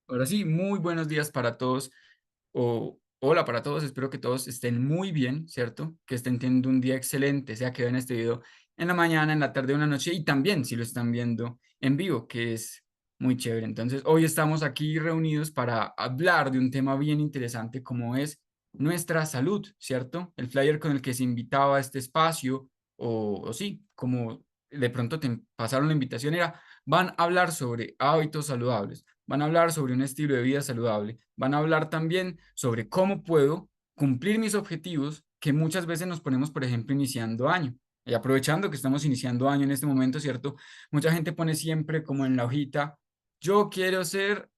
Ahora sí, muy buenos días para todos, o hola para todos, espero que todos estén muy bien, ¿cierto? Que estén teniendo un día excelente, sea que vean este video en la mañana, en la tarde o en la noche, y también si lo están viendo en vivo, que es muy chévere. Entonces, hoy estamos aquí reunidos para hablar de un tema bien interesante como es nuestra salud, ¿cierto? El flyer con el que se invitaba a este espacio, o sí, como de pronto te pasaron la invitación era, van a hablar sobre hábitos saludables. Van a hablar sobre un estilo de vida saludable. Van a hablar también sobre cómo puedo cumplir mis objetivos que muchas veces nos ponemos, por ejemplo, iniciando año. Y aprovechando que estamos iniciando año en este momento, ¿cierto? Mucha gente pone siempre como en la hojita, yo quiero ser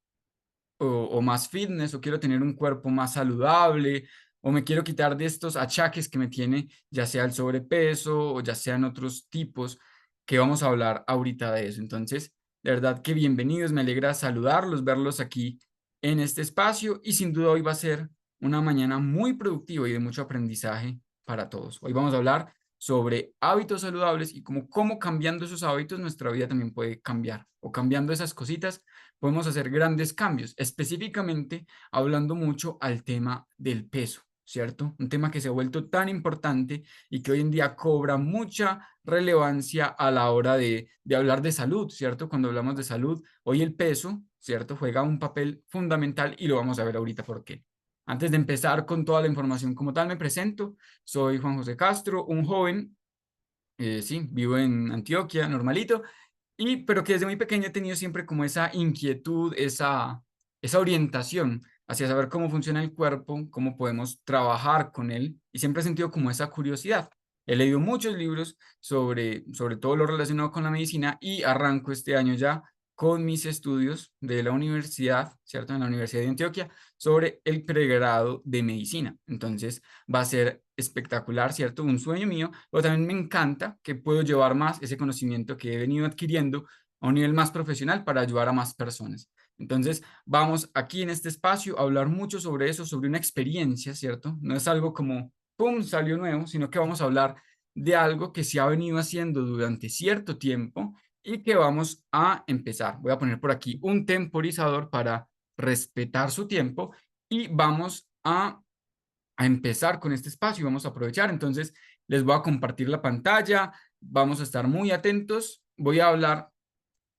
o más fitness, o quiero tener un cuerpo más saludable, o me quiero quitar de estos achaques que me tiene, ya sea el sobrepeso o ya sean otros tipos, que vamos a hablar ahorita de eso. Entonces, de verdad que bienvenidos, me alegra saludarlos, verlos aquí en este espacio y sin duda hoy va a ser una mañana muy productiva y de mucho aprendizaje para todos. Hoy vamos a hablar sobre hábitos saludables y cómo cambiando esos hábitos nuestra vida también puede cambiar o cambiando esas cositas podemos hacer grandes cambios, específicamente hablando mucho al tema del peso, ¿cierto? Un tema que se ha vuelto tan importante y que hoy en día cobra mucha relevancia a la hora de hablar de salud, ¿cierto? Cuando hablamos de salud, hoy el peso, ¿cierto? Juega un papel fundamental y lo vamos a ver ahorita por qué. Antes de empezar con toda la información como tal, me presento. Soy Juan José Castro, un joven, sí, vivo en Antioquia, normalito, pero que desde muy pequeño he tenido siempre como esa inquietud, esa orientación hacia saber cómo funciona el cuerpo, cómo podemos trabajar con él, y siempre he sentido como esa curiosidad. He leído muchos libros sobre todo lo relacionado con la medicina y arranco este año ya con mis estudios de la universidad, ¿cierto? En la Universidad de Antioquia, sobre el pregrado de medicina. Entonces va a ser espectacular, ¿cierto? Un sueño mío, pero también me encanta que puedo llevar más ese conocimiento que he venido adquiriendo a un nivel más profesional para ayudar a más personas. Entonces, vamos aquí en este espacio a hablar mucho sobre eso, sobre una experiencia, ¿cierto? No es algo como, ¡pum!, salió nuevo, sino que vamos a hablar de algo que se ha venido haciendo durante cierto tiempo y que vamos a empezar. Voy a poner por aquí un temporizador para respetar su tiempo y vamos a empezar con este espacio. Vamos a aprovechar. Entonces, les voy a compartir la pantalla. Vamos a estar muy atentos. Voy a hablar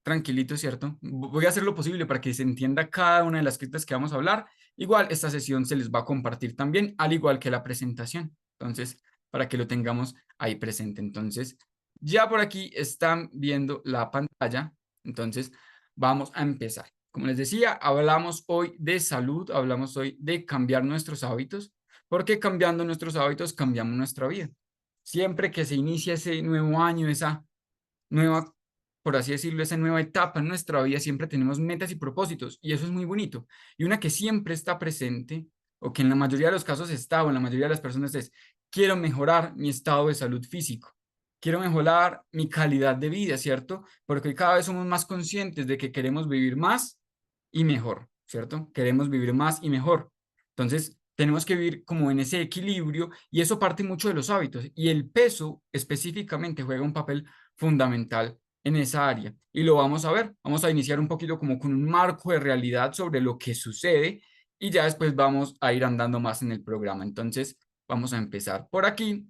tranquilito, ¿cierto? Voy a hacer lo posible para que se entienda cada una de las cosas que vamos a hablar. Igual, esta sesión se les va a compartir también, al igual que la presentación. Entonces, para que lo tengamos ahí presente. Entonces, ya por aquí están viendo la pantalla. Entonces, vamos a empezar. Como les decía, hablamos hoy de salud, hablamos hoy de cambiar nuestros hábitos, porque cambiando nuestros hábitos cambiamos nuestra vida. Siempre que se inicia ese nuevo año, esa nueva, por así decirlo, esa nueva etapa en nuestra vida, siempre tenemos metas y propósitos, y eso es muy bonito. Y una que siempre está presente, o que en la mayoría de los casos está, o en la mayoría de las personas es, quiero mejorar mi estado de salud físico, quiero mejorar mi calidad de vida, ¿cierto? Porque hoy cada vez somos más conscientes de que queremos vivir más y mejor, ¿cierto? Queremos vivir más y mejor. Entonces, tenemos que vivir como en ese equilibrio y eso parte mucho de los hábitos y el peso específicamente juega un papel fundamental en esa área. Y lo vamos a ver. Vamos a iniciar un poquito como con un marco de realidad sobre lo que sucede y ya después vamos a ir andando más en el programa. Entonces, vamos a empezar por aquí.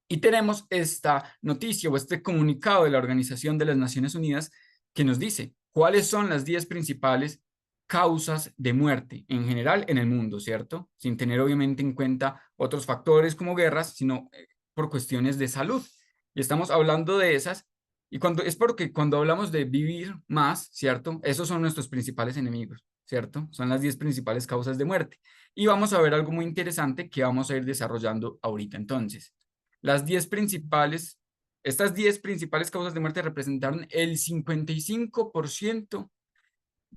Y tenemos esta noticia o este comunicado de la Organización de las Naciones Unidas que nos dice cuáles son las 10 principales causas de muerte en general en el mundo, ¿cierto? Sin tener obviamente en cuenta otros factores como guerras, sino por cuestiones de salud. Y estamos hablando de esas. Y es porque cuando hablamos de vivir más, ¿cierto? Esos son nuestros principales enemigos, ¿cierto? Son las 10 principales causas de muerte. Y vamos a ver algo muy interesante que vamos a ir desarrollando ahorita. Entonces, las 10 principales, estas 10 principales causas de muerte representaron el 55%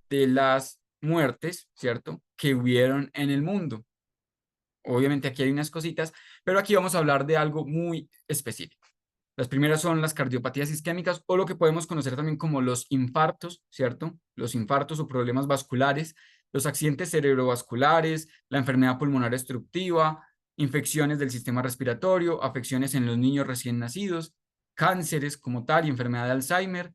de las muertes, ¿cierto?, que hubieron en el mundo. Obviamente aquí hay unas cositas, pero aquí vamos a hablar de algo muy específico. Las primeras son las cardiopatías isquémicas o lo que podemos conocer también como los infartos, ¿cierto? Los infartos o problemas vasculares, los accidentes cerebrovasculares, la enfermedad pulmonar obstructiva, infecciones del sistema respiratorio, afecciones en los niños recién nacidos, cánceres como tal y enfermedad de Alzheimer,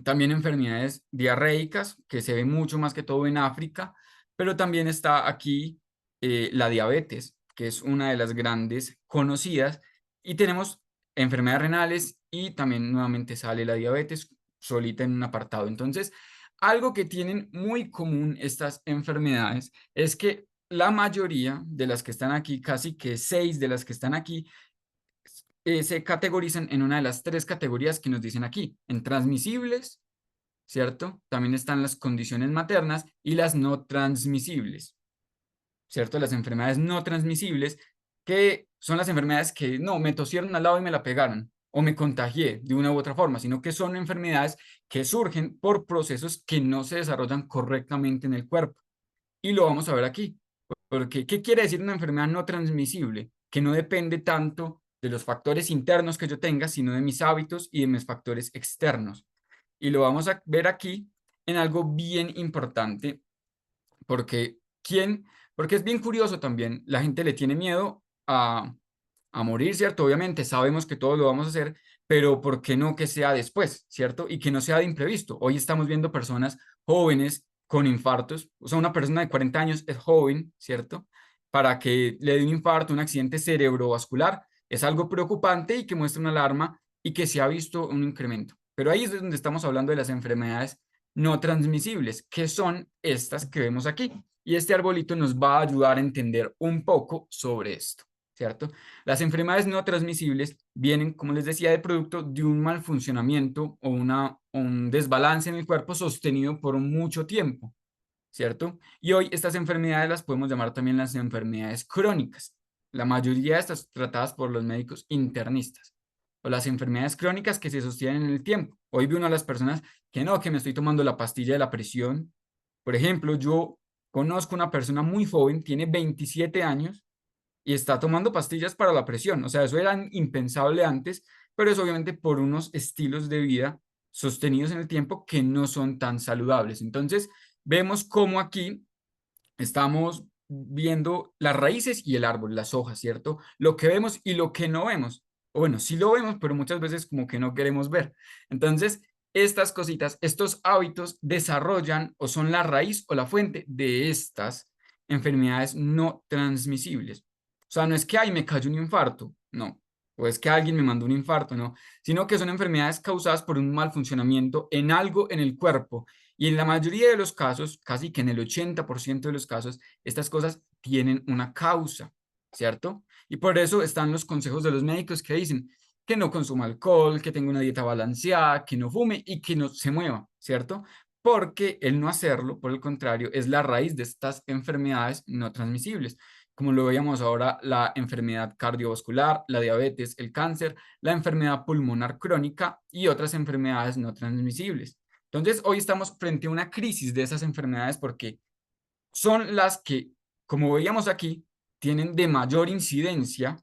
También enfermedades diarreicas, que se ve mucho más que todo en África, pero también está aquí la diabetes, que es una de las grandes conocidas, y tenemos enfermedades renales y también nuevamente sale la diabetes solita en un apartado. Entonces, algo que tienen muy común estas enfermedades es que la mayoría de las que están aquí, casi que 6 de las que están aquí, se categorizan en una de las 3 categorías que nos dicen aquí, en transmisibles, ¿cierto? También están las condiciones maternas y las no transmisibles, ¿cierto? Las enfermedades no transmisibles, que son las enfermedades que no, me tosieron al lado y me la pegaron, o me contagié de una u otra forma, sino que son enfermedades que surgen por procesos que no se desarrollan correctamente en el cuerpo. Y lo vamos a ver aquí. Porque, ¿qué quiere decir una enfermedad no transmisible? Que no depende tanto de los factores internos que yo tenga, sino de mis hábitos y de mis factores externos. Y lo vamos a ver aquí en algo bien importante, porque ¿quién? Porque es bien curioso también, la gente le tiene miedo a morir, ¿cierto? Obviamente sabemos que todos lo vamos a hacer, pero ¿por qué no que sea después, ¿cierto? Y que no sea de imprevisto. Hoy estamos viendo personas jóvenes con infartos, o sea, una persona de 40 años es joven, ¿cierto? Para que le dé un infarto, un accidente cerebrovascular, es algo preocupante y que muestra una alarma y que se ha visto un incremento. Pero ahí es donde estamos hablando de las enfermedades no transmisibles, que son estas que vemos aquí. Y este arbolito nos va a ayudar a entender un poco sobre esto, ¿cierto? Las enfermedades no transmisibles vienen, como les decía, de producto de un mal funcionamiento o un desbalance en el cuerpo sostenido por mucho tiempo, ¿cierto? Y hoy estas enfermedades las podemos llamar también las enfermedades crónicas. La mayoría de estas tratadas por los médicos internistas. O las enfermedades crónicas que se sostienen en el tiempo. Hoy vi una de las personas que no, que me estoy tomando la pastilla de la presión. Por ejemplo, yo conozco una persona muy joven, tiene 27 años y está tomando pastillas para la presión. O sea, eso era impensable antes, pero es obviamente por unos estilos de vida sostenidos en el tiempo que no son tan saludables. Entonces, vemos cómo aquí estamos viendo las raíces y el árbol, las hojas, ¿cierto? Lo que vemos y lo que no vemos. O bueno, sí lo vemos, pero muchas veces como que no queremos ver. Entonces, estas cositas, estos hábitos desarrollan o son la raíz o la fuente de estas enfermedades no transmisibles. O sea, no es que, ay, me cayó un infarto, no. O es que alguien me mandó un infarto, no. Sino que son enfermedades causadas por un mal funcionamiento en algo en el cuerpo y en la mayoría de los casos, casi que en el 80% de los casos, estas cosas tienen una causa, ¿cierto? Y por eso están los consejos de los médicos que dicen que no consuma alcohol, que tenga una dieta balanceada, que no fume y que no se mueva, ¿cierto? Porque el no hacerlo, por el contrario, es la raíz de estas enfermedades no transmisibles, como lo veíamos ahora, la enfermedad cardiovascular, la diabetes, el cáncer, la enfermedad pulmonar crónica y otras enfermedades no transmisibles. Entonces, hoy estamos frente a una crisis de esas enfermedades porque son las que, como veíamos aquí, tienen de mayor incidencia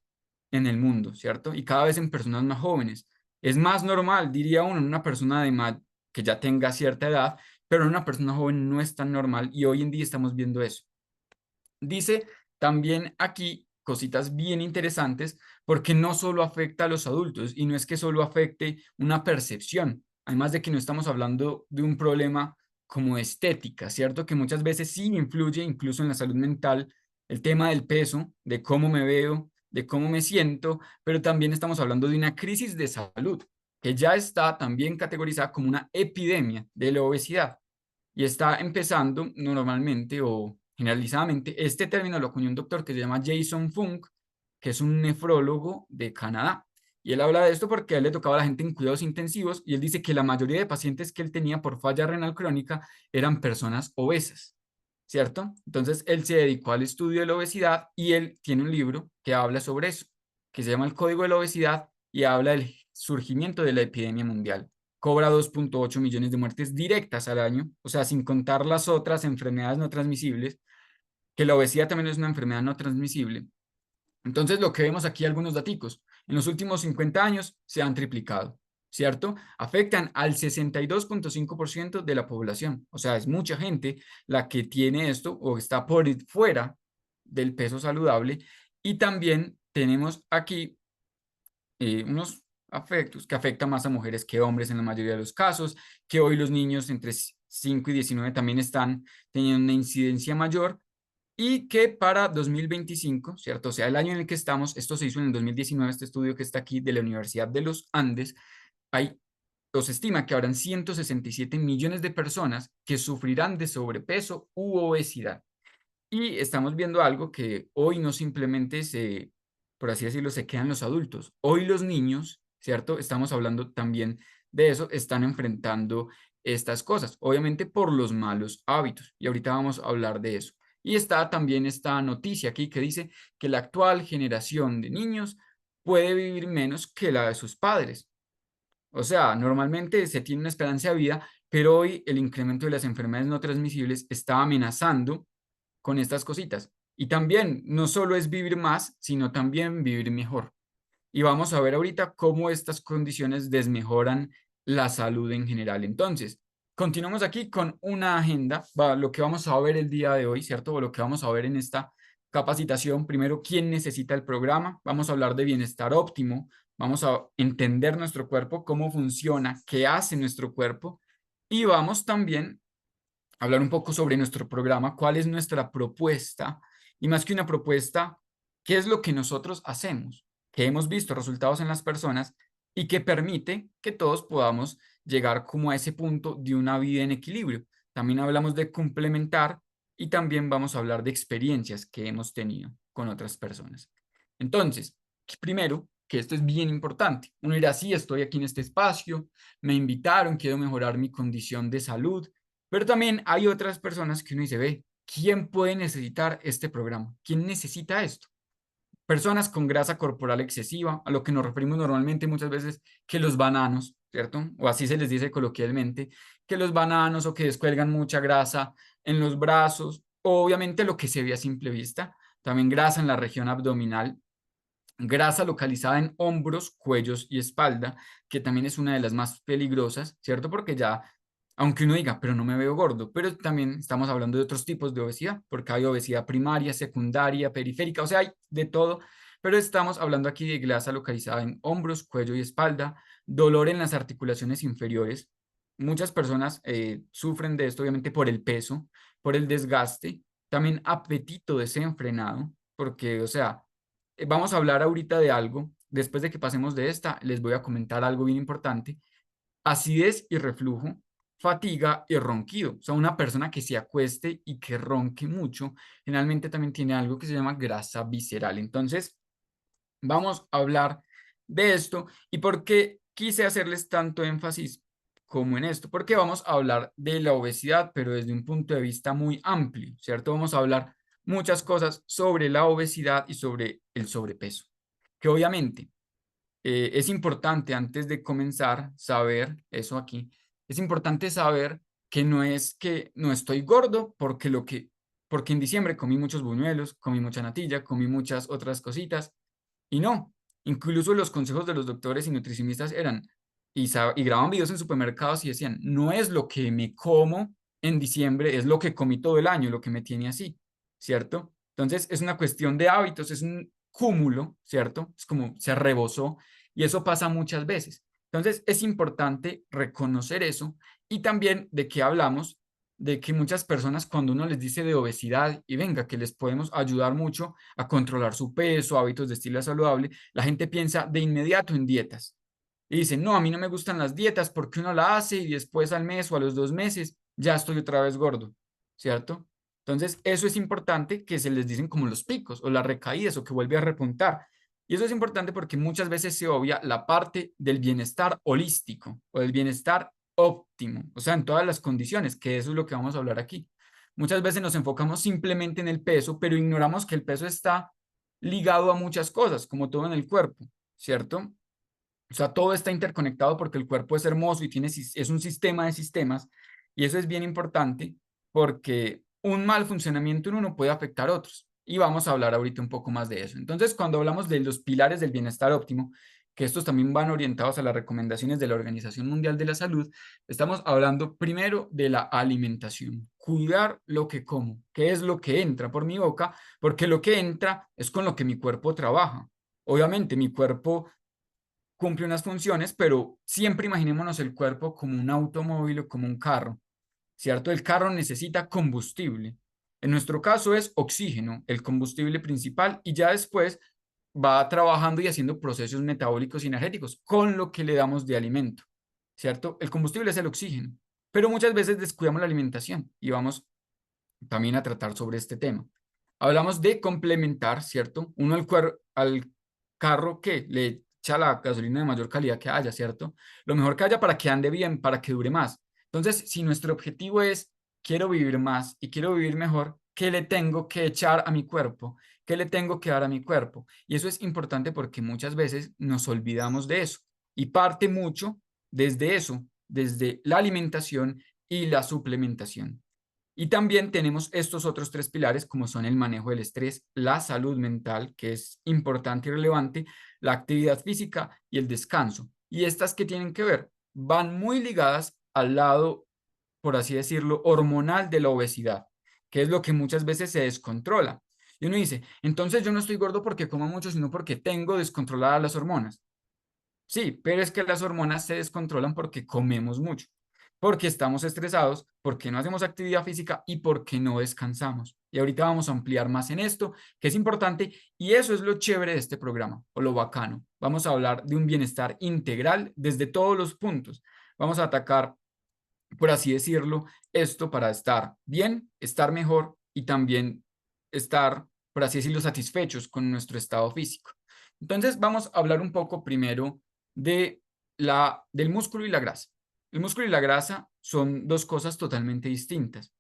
en el mundo, ¿cierto? Y cada vez en personas más jóvenes. Es más normal, diría uno, en una persona de más, que ya tenga cierta edad, pero en una persona joven no es tan normal y hoy en día estamos viendo eso. Dice también aquí cositas bien interesantes porque no solo afecta a los adultos y no es que solo afecte una percepción, además de que no estamos hablando de un problema como estética, ¿cierto? Que muchas veces sí influye incluso en la salud mental, el tema del peso, de cómo me veo, de cómo me siento, pero también estamos hablando de una crisis de salud que ya está también categorizada como una epidemia de la obesidad y está empezando normalmente o generalizadamente. Este término lo acuñó un doctor que se llama Jason Funk, que es un nefrólogo de Canadá. Y él habla de esto porque a él le tocaba a la gente en cuidados intensivos y él dice que la mayoría de pacientes que él tenía por falla renal crónica eran personas obesas, ¿cierto? Entonces él se dedicó al estudio de la obesidad y él tiene un libro que habla sobre eso, que se llama El Código de la Obesidad y habla del surgimiento de la epidemia mundial. Cobra 2.8 millones de muertes directas al año, o sea, sin contar las otras enfermedades no transmisibles, que la obesidad también es una enfermedad no transmisible. Entonces, lo que vemos aquí, algunos daticos, en los últimos 50 años se han triplicado, ¿cierto? Afectan al 62.5% de la población, o sea, es mucha gente la que tiene esto o está por fuera del peso saludable. Y también tenemos aquí unos afectos, que afecta más a mujeres que hombres en la mayoría de los casos, que hoy los niños entre 5 y 19 también están teniendo una incidencia mayor y que para 2025, ¿cierto? O sea, el año en el que estamos, esto se hizo en el 2019, este estudio que está aquí de la Universidad de los Andes, hay, se estima que habrán 167 millones de personas que sufrirán de sobrepeso u obesidad. Y estamos viendo algo que hoy no simplemente se, por así decirlo, se quedan los adultos. Hoy los niños, ¿cierto? Estamos hablando también de eso, están enfrentando estas cosas, obviamente por los malos hábitos. Y ahorita vamos a hablar de eso. Y está también esta noticia aquí que dice que la actual generación de niños puede vivir menos que la de sus padres. O sea, normalmente se tiene una esperanza de vida, pero hoy el incremento de las enfermedades no transmisibles está amenazando con estas cositas. Y también no solo es vivir más, sino también vivir mejor. Y vamos a ver ahorita cómo estas condiciones desmejoran la salud en general. Entonces, continuamos aquí con una agenda, lo que vamos a ver el día de hoy, ¿cierto? O lo que vamos a ver en esta capacitación. Primero, ¿quién necesita el programa? Vamos a hablar de bienestar óptimo, vamos a entender nuestro cuerpo, cómo funciona, qué hace nuestro cuerpo. Y vamos también hablar un poco sobre nuestro programa, cuál es nuestra propuesta y más que una propuesta, qué es lo que nosotros hacemos, que hemos visto resultados en las personas y que permite que todos podamos llegar como a ese punto de una vida en equilibrio. También hablamos de complementar y también vamos a hablar de experiencias que hemos tenido con otras personas. Entonces, primero, que esto es bien importante. Uno dirá, sí, estoy aquí en este espacio, me invitaron, quiero mejorar mi condición de salud, pero también hay otras personas que uno dice, ve, ¿quién puede necesitar este programa? ¿Quién necesita esto? Personas con grasa corporal excesiva, a lo que nos referimos normalmente muchas veces que los bananos, ¿cierto? O así se les dice coloquialmente, que los bananos o que descuelgan mucha grasa en los brazos, o obviamente lo que se ve a simple vista, también grasa en la región abdominal, grasa localizada en hombros, cuellos y espalda, que también es una de las más peligrosas, ¿cierto? Porque ya, aunque uno diga, pero no me veo gordo, pero también estamos hablando de otros tipos de obesidad, porque hay obesidad primaria, secundaria, periférica, o sea, hay de todo, pero estamos hablando aquí de grasa localizada en hombros, cuello y espalda, dolor en las articulaciones inferiores. Muchas personas sufren de esto, obviamente, por el peso, por el desgaste, también apetito desenfrenado, porque, o sea, vamos a hablar ahorita de algo. Después de que pasemos de esta, les voy a comentar algo bien importante. Acidez y reflujo, fatiga y ronquido. O sea, una persona que se acueste y que ronque mucho, generalmente también tiene algo que se llama grasa visceral. Entonces, vamos a hablar de esto y por qué quise hacerles tanto énfasis como en esto, porque vamos a hablar de la obesidad, pero desde un punto de vista muy amplio, ¿cierto? Vamos a hablar muchas cosas sobre la obesidad y sobre el sobrepeso, que obviamente es importante antes de comenzar saber eso aquí, es importante saber que no es que no estoy gordo porque en diciembre comí muchos buñuelos, comí mucha natilla, comí muchas otras cositas y no, incluso los consejos de los doctores y nutricionistas eran, y grababan videos en supermercados y decían, no es lo que me como en diciembre, es lo que comí todo el año, lo que me tiene así, ¿cierto? Entonces es una cuestión de hábitos, es un cúmulo, ¿cierto? Es como se rebosó y eso pasa muchas veces. Entonces es importante reconocer eso y también de qué hablamos, de que muchas personas cuando uno les dice de obesidad y venga, que les podemos ayudar mucho a controlar su peso, hábitos de estilo saludable, la gente piensa de inmediato en dietas. Y dice, no, a mí no me gustan las dietas porque uno la hace y después al mes o a los 2 meses ya estoy otra vez gordo, ¿cierto? Entonces, eso es importante que se les dicen como los picos o las recaídas o que vuelve a repuntar. Y eso es importante porque muchas veces se obvia la parte del bienestar holístico o del bienestar óptimo, o sea, en todas las condiciones, que eso es lo que vamos a hablar aquí. Muchas veces nos enfocamos simplemente en el peso, pero ignoramos que el peso está ligado a muchas cosas, como todo en el cuerpo, ¿cierto? O sea, todo está interconectado porque el cuerpo es hermoso y es un sistema de sistemas y eso es bien importante porque un mal funcionamiento en uno puede afectar a otros. Y vamos a hablar ahorita un poco más de eso. Entonces, cuando hablamos de los pilares del bienestar óptimo, que estos también van orientados a las recomendaciones de la Organización Mundial de la Salud, estamos hablando primero de la alimentación, cuidar lo que como, qué es lo que entra por mi boca, porque lo que entra es con lo que mi cuerpo trabaja. Obviamente, mi cuerpo cumple unas funciones, pero siempre imaginémonos el cuerpo como un automóvil o como un carro, ¿cierto? El carro necesita combustible. En nuestro caso es oxígeno, el combustible principal, y ya después va trabajando y haciendo procesos metabólicos y energéticos con lo que le damos de alimento, ¿cierto? El combustible es el oxígeno, pero muchas veces descuidamos la alimentación y vamos también a tratar sobre este tema. Hablamos de complementar, ¿cierto? Uno al carro que le echa la gasolina de mayor calidad que haya, ¿cierto? Lo mejor que haya para que ande bien, para que dure más. Entonces, si nuestro objetivo es, quiero vivir más y quiero vivir mejor, ¿qué le tengo que echar a mi cuerpo? ¿Qué le tengo que dar a mi cuerpo? Y eso es importante porque muchas veces nos olvidamos de eso. Y parte mucho desde eso, desde la alimentación y la suplementación. Y también tenemos estos otros tres pilares, como son el manejo del estrés, la salud mental, que es importante y relevante, la actividad física y el descanso. Y estas que tienen que ver van muy ligadas al lado, por así decirlo, hormonal de la obesidad, que es lo que muchas veces se descontrola. Y uno dice, entonces yo no estoy gordo porque como mucho, sino porque tengo descontroladas las hormonas. Sí, pero es que las hormonas se descontrolan porque comemos mucho, porque estamos estresados, porque no hacemos actividad física y porque no descansamos. Y ahorita vamos a ampliar más en esto, que es importante, y eso es lo chévere de este programa, o lo bacano. Vamos a hablar de un bienestar integral desde todos los puntos. Vamos a atacar, por así decirlo, esto para estar bien, estar mejor y también estar, por así decirlo, satisfechos con nuestro estado físico. Entonces, vamos a hablar un poco primero de del músculo y la grasa. El músculo y la grasa son dos cosas totalmente distintas.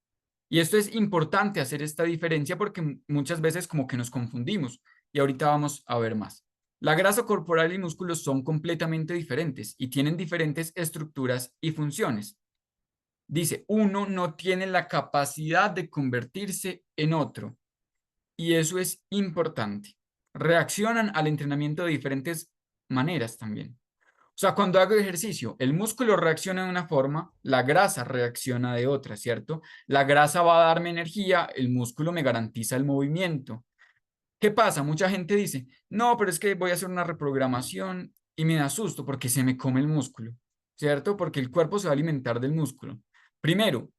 Y esto es importante hacer esta diferencia porque muchas veces como que nos confundimos y ahorita vamos a ver más. La grasa corporal y músculos son completamente diferentes y tienen diferentes estructuras y funciones. Dice, uno no tiene la capacidad de convertirse en otro y eso es importante. Reaccionan al entrenamiento de diferentes maneras también. O sea, cuando hago ejercicio, el músculo reacciona de una forma, la grasa reacciona de otra, ¿cierto? La grasa va a darme energía, el músculo me garantiza el movimiento. ¿Qué pasa? Mucha gente dice, no, pero es que voy a hacer una reprogramación y me da susto porque se me come el músculo, ¿cierto? Porque el cuerpo se va a alimentar del músculo. Primero,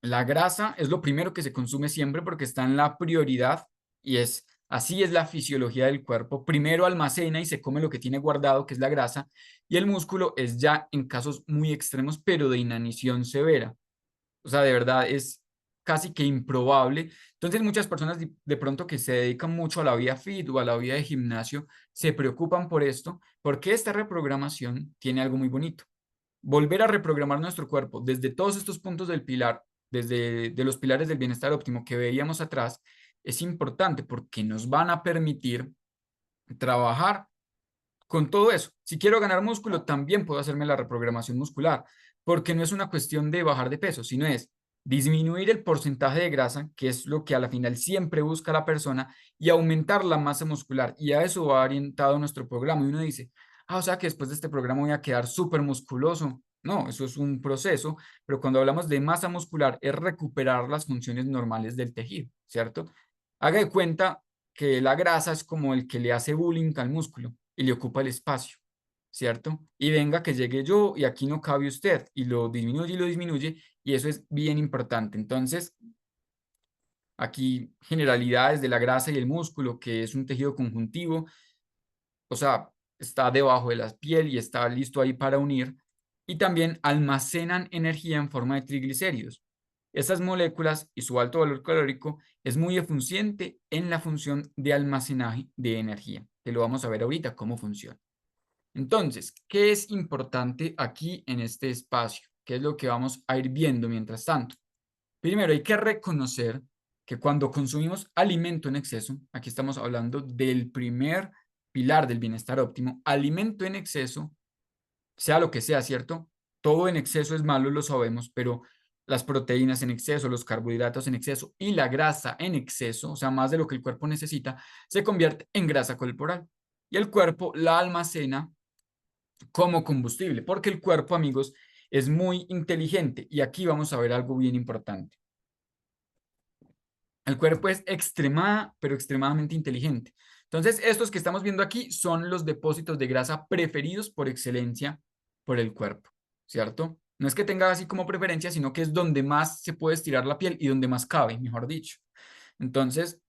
la grasa es lo primero que se consume siempre porque está en la prioridad y es así es la fisiología del cuerpo. Primero almacena y se come lo que tiene guardado, que es la grasa, y el músculo es ya en casos muy extremos, pero de inanición severa. O sea, de verdad es casi que improbable. Entonces, muchas personas de pronto que se dedican mucho a la vida fit o a la vida de gimnasio se preocupan por esto, porque esta reprogramación tiene algo muy bonito. Volver a reprogramar nuestro cuerpo desde todos estos puntos del pilar, desde de los pilares del bienestar óptimo que veíamos atrás, es importante porque nos van a permitir trabajar con todo eso. Si quiero ganar músculo, también puedo hacerme la reprogramación muscular, porque no es una cuestión de bajar de peso, sino es disminuir el porcentaje de grasa, que es lo que a la final siempre busca la persona, y aumentar la masa muscular. Y a eso va orientado nuestro programa. Y uno dice, o sea que después de este programa voy a quedar súper musculoso. No, eso es un proceso, pero cuando hablamos de masa muscular es recuperar las funciones normales del tejido, ¿cierto? Haga de cuenta que la grasa es como el que le hace bullying al músculo y le ocupa el espacio, ¿cierto? Y venga que llegue yo y aquí no cabe usted y lo disminuye y eso es bien importante. Entonces, aquí generalidades de la grasa y el músculo, que es un tejido conjuntivo, o sea, está debajo de la piel y está listo ahí para unir y también almacenan energía en forma de triglicéridos. Esas moléculas y su alto valor calórico es muy eficiente en la función de almacenaje de energía, que lo vamos a ver ahorita cómo funciona. Entonces, ¿qué es importante aquí en este espacio? ¿Qué es lo que vamos a ir viendo mientras tanto? Primero, hay que reconocer que cuando consumimos alimento en exceso, aquí estamos hablando del primer pilar del bienestar óptimo, alimento en exceso, sea lo que sea, ¿cierto? Todo en exceso es malo, lo sabemos, pero las proteínas en exceso, los carbohidratos en exceso y la grasa en exceso, o sea, más de lo que el cuerpo necesita, se convierte en grasa corporal. Y el cuerpo la almacena como combustible, porque el cuerpo, amigos, es muy inteligente y aquí vamos a ver algo bien importante. El cuerpo es pero extremadamente inteligente. Entonces, estos que estamos viendo aquí son los depósitos de grasa preferidos por excelencia por el cuerpo, ¿cierto? No es que tenga así como preferencia, sino que es donde más se puede estirar la piel y donde más cabe, mejor dicho. Entonces,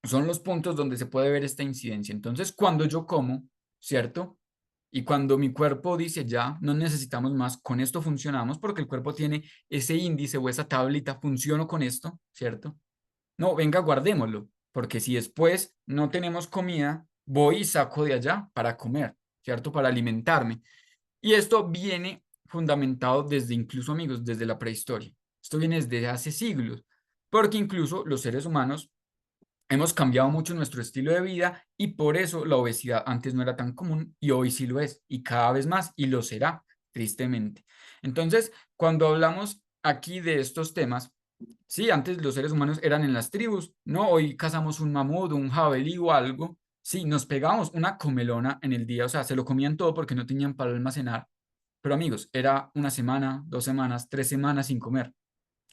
son los puntos donde se puede ver esta incidencia. Entonces, cuando yo como, ¿cierto? Y cuando mi cuerpo dice ya, no necesitamos más, con esto funcionamos, porque el cuerpo tiene ese índice o esa tablita, funciono con esto, ¿cierto? No, venga, guardémoslo, porque si después no tenemos comida, voy y saco de allá para comer, ¿cierto? Para alimentarme. Y esto viene fundamentado desde incluso, amigos, desde la prehistoria. Esto viene desde hace siglos, porque incluso los seres humanos hemos cambiado mucho nuestro estilo de vida y por eso la obesidad antes no era tan común y hoy sí lo es y cada vez más y lo será, tristemente. Entonces, cuando hablamos aquí de estos temas, sí, antes los seres humanos eran en las tribus, ¿no? Hoy cazamos un mamut, un jabalí o algo. Sí, nos pegábamos una comelona en el día, o sea, se lo comían todo porque no tenían para almacenar. Pero amigos, era una semana, 2 semanas, 3 semanas sin comer,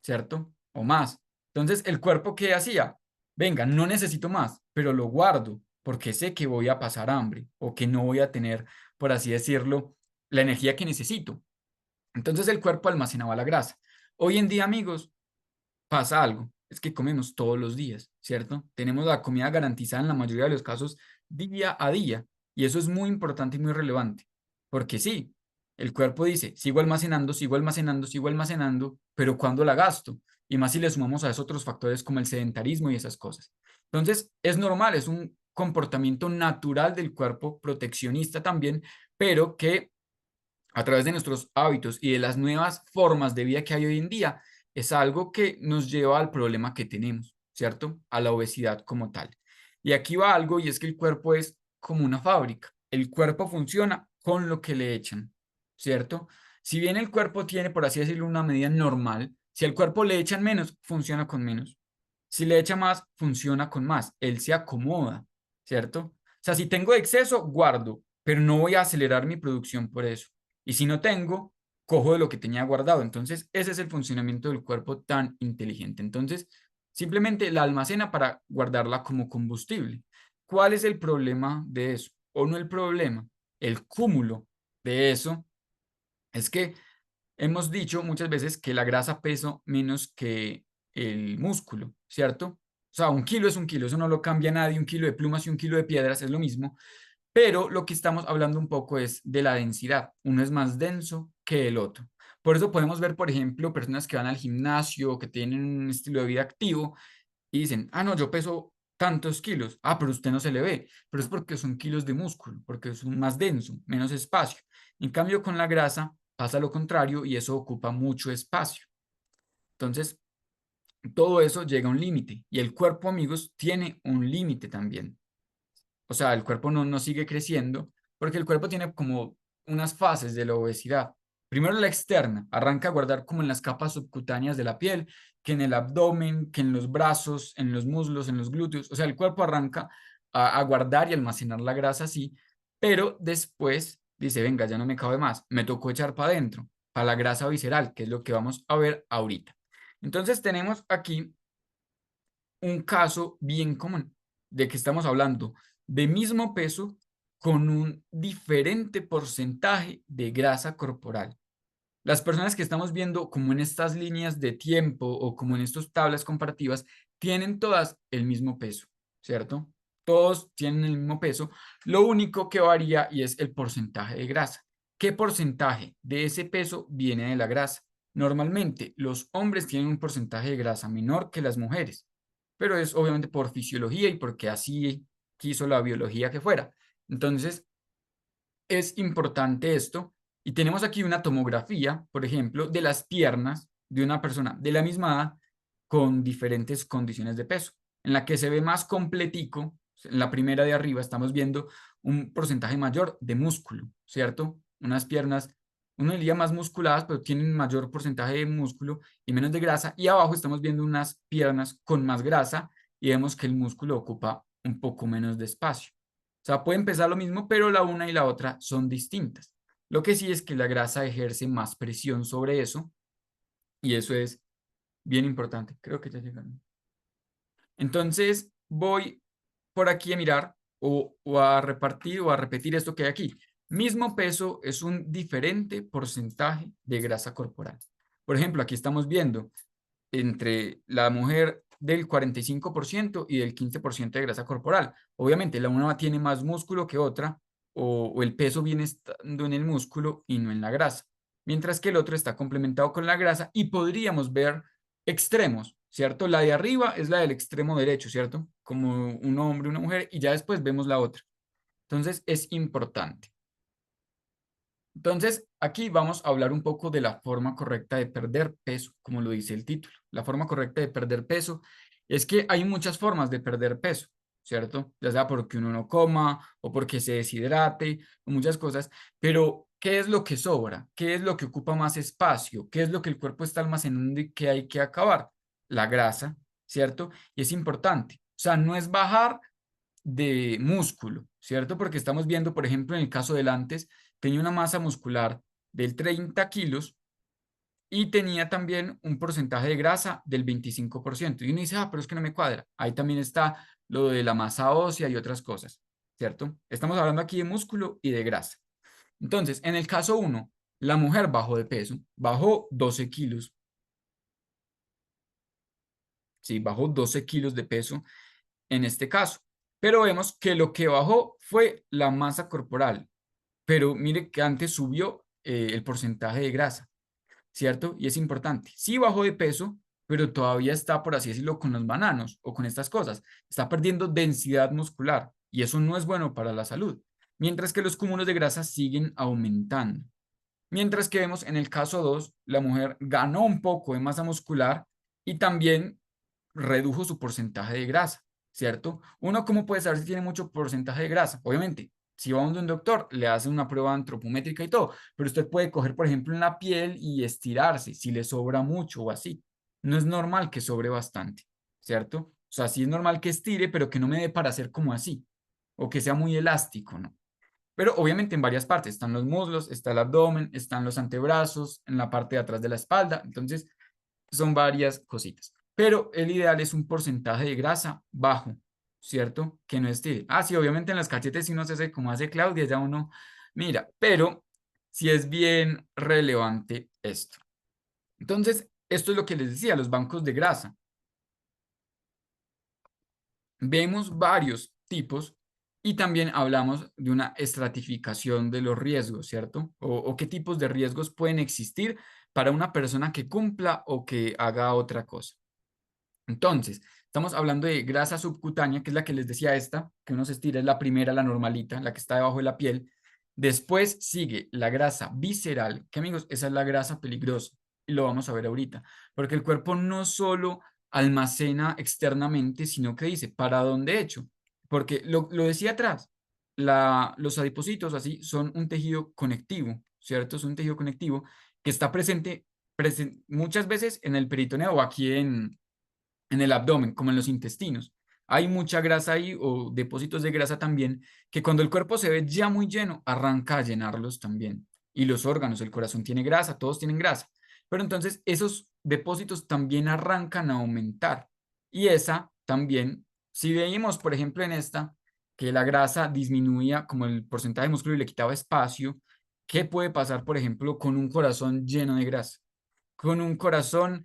¿cierto? O más. Entonces, ¿el cuerpo qué hacía? Venga, no necesito más, pero lo guardo porque sé que voy a pasar hambre o que no voy a tener, por así decirlo, la energía que necesito. Entonces, el cuerpo almacenaba la grasa. Hoy en día, amigos, pasa algo, es que comemos todos los días, ¿cierto? Tenemos la comida garantizada en la mayoría de los casos día a día y eso es muy importante y muy relevante, porque sí, el cuerpo dice, sigo almacenando, sigo almacenando, sigo almacenando, pero ¿cuándo la gasto? Y más si le sumamos a esos otros factores como el sedentarismo y esas cosas. Entonces, es normal, es un comportamiento natural del cuerpo, proteccionista también, pero que a través de nuestros hábitos y de las nuevas formas de vida que hay hoy en día, es algo que nos lleva al problema que tenemos, ¿cierto? A la obesidad como tal. Y aquí va algo y es que el cuerpo es como una fábrica. El cuerpo funciona con lo que le echan, ¿cierto? Si bien el cuerpo tiene, por así decirlo, una medida normal, si al cuerpo le echan menos, funciona con menos. Si le echa más, funciona con más. Él se acomoda, ¿cierto? O sea, si tengo exceso, guardo, pero no voy a acelerar mi producción por eso. Y si no tengo, cojo de lo que tenía guardado. Entonces, ese es el funcionamiento del cuerpo tan inteligente. Entonces, simplemente la almacena para guardarla como combustible. ¿Cuál es el problema de eso? O no el problema, el cúmulo de eso es que hemos dicho muchas veces que la grasa pesa menos que el músculo, ¿cierto? O sea, 1 kilo es 1 kilo, eso no lo cambia nadie, 1 kilo de plumas y 1 kilo de piedras es lo mismo, pero lo que estamos hablando un poco es de la densidad. Uno es más denso que el otro. Por eso podemos ver, por ejemplo, personas que van al gimnasio, que tienen un estilo de vida activo y dicen, ah, no, yo peso tantos kilos. Ah, pero usted no se le ve. Pero es porque son kilos de músculo, porque es más denso, menos espacio. En cambio, con la grasa pasa lo contrario y eso ocupa mucho espacio. Entonces, todo eso llega a un límite y el cuerpo, amigos, tiene un límite también. O sea, el cuerpo no sigue creciendo porque el cuerpo tiene como unas fases de la obesidad. Primero la externa, arranca a guardar como en las capas subcutáneas de la piel, que en el abdomen, que en los brazos, en los muslos, en los glúteos. O sea, el cuerpo arranca a guardar y almacenar la grasa así, pero después dice, venga, ya no me cabe más, me tocó echar para adentro, para la grasa visceral, que es lo que vamos a ver ahorita. Entonces tenemos aquí un caso bien común de que estamos hablando de mismo peso con un diferente porcentaje de grasa corporal. Las personas que estamos viendo como en estas líneas de tiempo o como en estas tablas comparativas tienen todas el mismo peso, ¿cierto? Todos tienen el mismo peso. Lo único que varía y es el porcentaje de grasa. ¿Qué porcentaje de ese peso viene de la grasa? Normalmente los hombres tienen un porcentaje de grasa menor que las mujeres, pero es obviamente por fisiología y porque así quiso la biología que fuera. Entonces, es importante esto. Y tenemos aquí una tomografía, por ejemplo, de las piernas de una persona de la misma edad con diferentes condiciones de peso, en la que se ve más completico, en la primera de arriba estamos viendo un porcentaje mayor de músculo, ¿cierto? Unas piernas, uno diría más musculadas, pero tienen mayor porcentaje de músculo y menos de grasa, y abajo estamos viendo unas piernas con más grasa y vemos que el músculo ocupa un poco menos de espacio. O sea, puede empezar lo mismo, pero la una y la otra son distintas. Lo que sí es que la grasa ejerce más presión sobre eso y eso es bien importante. Creo que ya llegaron. Entonces, voy por aquí a mirar. o a repartir o a repetir esto que hay aquí. Mismo peso es un diferente porcentaje de grasa corporal. Por ejemplo, aquí estamos viendo entre la mujer del 45% y del 15% de grasa corporal. Obviamente, la una tiene más músculo que otra, o el peso viene estando en el músculo y no en la grasa, mientras que el otro está complementado con la grasa y podríamos ver extremos, ¿cierto? La de arriba es la del extremo derecho, ¿cierto? Como un hombre, una mujer, y ya después vemos la otra. Entonces, es importante. Entonces, aquí vamos a hablar un poco de la forma correcta de perder peso, como lo dice el título. La forma correcta de perder peso es que hay muchas formas de perder peso, ¿cierto? Ya sea porque uno no coma o porque se deshidrate o muchas cosas, pero ¿qué es lo que sobra? ¿Qué es lo que ocupa más espacio? ¿Qué es lo que el cuerpo está almacenando y que hay que acabar? La grasa, ¿cierto? Y es importante. O sea, no es bajar de músculo, ¿cierto? Porque estamos viendo, por ejemplo, en el caso del antes, tenía una masa muscular del 30 kilos y tenía también un porcentaje de grasa del 25%. Y uno dice, ah, pero es que no me cuadra. Ahí también está lo de la masa ósea y otras cosas, ¿cierto? Estamos hablando aquí de músculo y de grasa. Entonces, en el caso uno, la mujer bajó de peso, bajó 12 kilos, sí, bajó 12 kilos de peso en este caso. Pero vemos que lo que bajó fue la masa corporal, pero mire que antes subió el porcentaje de grasa, ¿cierto? Y es importante. Sí bajó de peso, pero todavía está, por así decirlo, con los bananos o con estas cosas. Está perdiendo densidad muscular y eso no es bueno para la salud. Mientras que los cúmulos de grasa siguen aumentando. Mientras que vemos en el caso 2 la mujer ganó un poco de masa muscular y también redujo su porcentaje de grasa, ¿cierto? Uno, ¿cómo puede saber si tiene mucho porcentaje de grasa? Obviamente, si va donde un doctor, le hace una prueba antropométrica y todo, pero usted puede coger, por ejemplo, en la piel y estirarse si le sobra mucho o así. No es normal que sobre bastante, ¿cierto? O sea, sí es normal que estire, pero que no me dé para hacer como así, o que sea muy elástico, ¿no? Pero obviamente en varias partes, están los muslos, está el abdomen, están los antebrazos, en la parte de atrás de la espalda, entonces son varias cositas. Pero el ideal es un porcentaje de grasa bajo, ¿cierto? Que no esté. Ah, sí, obviamente en las cachetes si uno se hace como hace Claudia, ya uno mira, pero sí es bien relevante esto. Entonces, esto es lo que les decía, los bancos de grasa. Vemos varios tipos y también hablamos de una estratificación de los riesgos, ¿cierto? O qué tipos de riesgos pueden existir para una persona que cumpla o que haga otra cosa. Entonces, estamos hablando de grasa subcutánea, que es la que les decía esta, que uno se estira, es la primera, la normalita, la que está debajo de la piel. Después sigue la grasa visceral, que amigos, esa es la grasa peligrosa, y lo vamos a ver ahorita, porque el cuerpo no solo almacena externamente, sino que dice, ¿para dónde he hecho? Porque lo decía atrás, los adipocitos así son un tejido conectivo, ¿cierto? Es un tejido conectivo que está presente, muchas veces en el peritoneo o aquí en el abdomen, como en los intestinos. Hay mucha grasa ahí o depósitos de grasa también, que cuando el cuerpo se ve ya muy lleno, arranca a llenarlos también. Y los órganos, el corazón tiene grasa, todos tienen grasa. Pero entonces esos depósitos también arrancan a aumentar. Y esa también, si veíamos, por ejemplo, en esta, que la grasa disminuía como el porcentaje de músculo y le quitaba espacio, ¿qué puede pasar, por ejemplo, con un corazón lleno de grasa? Con un corazón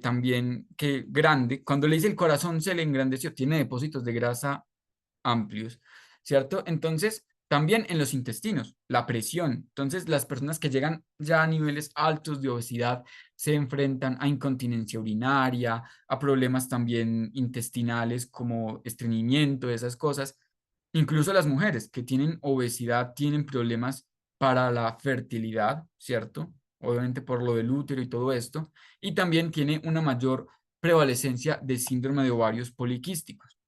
también que grande, cuando le dice el corazón se le engrandeció, tiene depósitos de grasa amplios, ¿cierto? Entonces, también en los intestinos, la presión. Entonces, las personas que llegan ya a niveles altos de obesidad se enfrentan a incontinencia urinaria, a problemas también intestinales como estreñimiento, esas cosas. Incluso las mujeres que tienen obesidad tienen problemas para la fertilidad, ¿cierto? Obviamente por lo del útero y todo esto. Y también tiene una mayor prevalecencia de síndrome de ovarios poliquísticos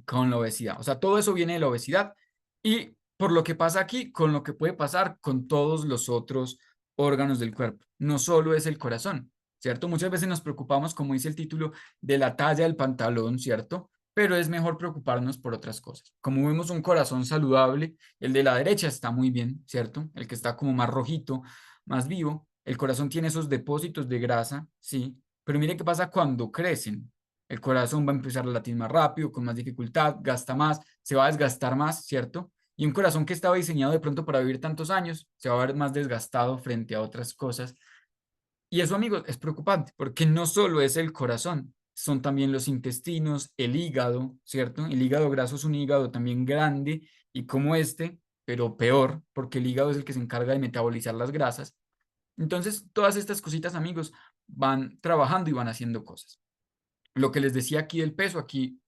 con la obesidad. O sea, todo eso viene de la obesidad y por lo que pasa aquí, con lo que puede pasar con todos los otros órganos del cuerpo. No solo es el corazón, ¿cierto? Muchas veces nos preocupamos, como dice el título, de la talla del pantalón, ¿cierto? Pero es mejor preocuparnos por otras cosas. Como vemos un corazón saludable, el de la derecha está muy bien, ¿cierto? El que está como más rojito, más vivo. El corazón tiene esos depósitos de grasa, sí, pero mire qué pasa cuando crecen. El corazón va a empezar a latir más rápido, con más dificultad, gasta más, se va a desgastar más, ¿cierto? Y un corazón que estaba diseñado de pronto para vivir tantos años, se va a ver más desgastado frente a otras cosas. Y eso, amigos, es preocupante, porque no solo es el corazón, son también los intestinos, el hígado, ¿cierto? El hígado graso es un hígado también grande y como este, pero peor, porque el hígado es el que se encarga de metabolizar las grasas. Entonces, todas estas cositas, amigos, van trabajando y van haciendo cosas. Lo que les decía aquí del peso, aquí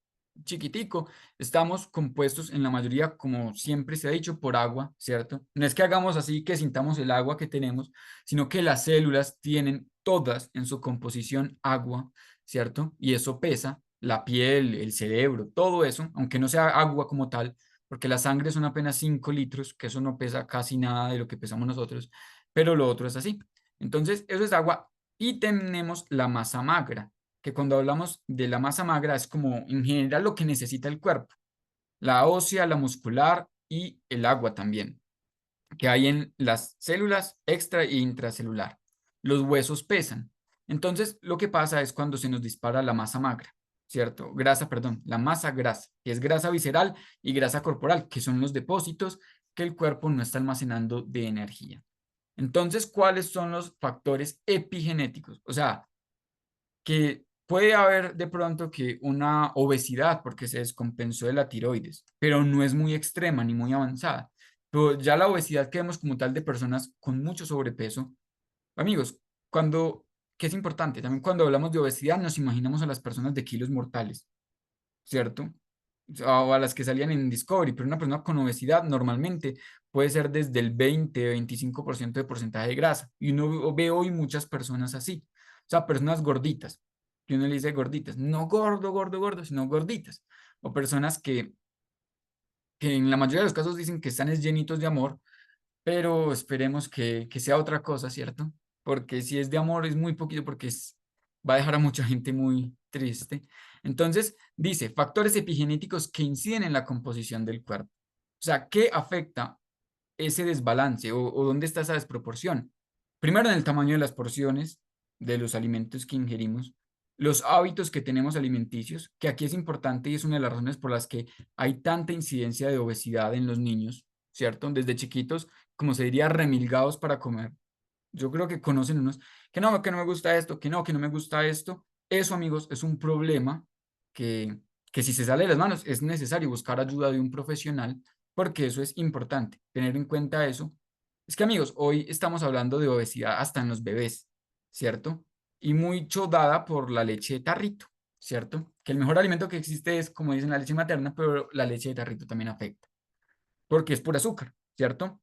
chiquitico, estamos compuestos en la mayoría, como siempre se ha dicho, por agua, ¿cierto? No es que hagamos así que sintamos el agua que tenemos, sino que las células tienen todas en su composición agua, ¿cierto? Y eso pesa, la piel, el cerebro, todo eso, aunque no sea agua como tal, porque la sangre son apenas 5 litros, que eso no pesa casi nada de lo que pesamos nosotros, pero lo otro es así. Entonces, eso es agua y tenemos la masa magra, que cuando hablamos de la masa magra es como en general lo que necesita el cuerpo, la ósea, la muscular y el agua también, que hay en las células extra e intracelular. Los huesos pesan. Entonces, lo que pasa es cuando se nos dispara la masa magra, ¿cierto? Grasa, perdón, la masa grasa, que es grasa visceral y grasa corporal, que son los depósitos que el cuerpo no está almacenando de energía. Entonces, ¿cuáles son los factores epigenéticos? O sea, que puede haber de pronto que una obesidad porque se descompensó de la tiroides, pero no es muy extrema ni muy avanzada. Pero ya la obesidad que vemos como tal de personas con mucho sobrepeso, amigos, cuando, que es importante, también cuando hablamos de obesidad nos imaginamos a las personas de kilos mortales, ¿cierto? O a las que salían en Discovery, pero una persona con obesidad normalmente puede ser desde el 20-25% de porcentaje de grasa. Y uno ve hoy muchas personas así, o sea, personas gorditas, que uno le dice gorditas, no gordo, gordo, gordo, sino gorditas. O personas que en la mayoría de los casos dicen que están es llenitos de amor, pero esperemos que sea otra cosa, ¿cierto? Porque si es de amor es muy poquito porque va a dejar a mucha gente muy triste. Entonces, dice, factores epigenéticos que inciden en la composición del cuerpo. O sea, ¿qué afecta ese desbalance o dónde está esa desproporción? Primero, en el tamaño de las porciones de los alimentos que ingerimos, los hábitos que tenemos alimenticios, que aquí es importante y es una de las razones por las que hay tanta incidencia de obesidad en los niños, ¿cierto? Desde chiquitos, como se diría, remilgados para comer. Yo creo que conocen unos que no me gusta esto, que no me gusta esto. Eso, amigos, es un problema que, que si se sale de las manos es necesario buscar ayuda de un profesional porque eso es importante, tener en cuenta eso. Es que, amigos, hoy estamos hablando de obesidad hasta en los bebés, ¿cierto? Y mucho dada por la leche de tarrito, ¿cierto? Que el mejor alimento que existe es, como dicen, la leche materna, pero la leche de tarrito también afecta, porque es pura azúcar, ¿cierto?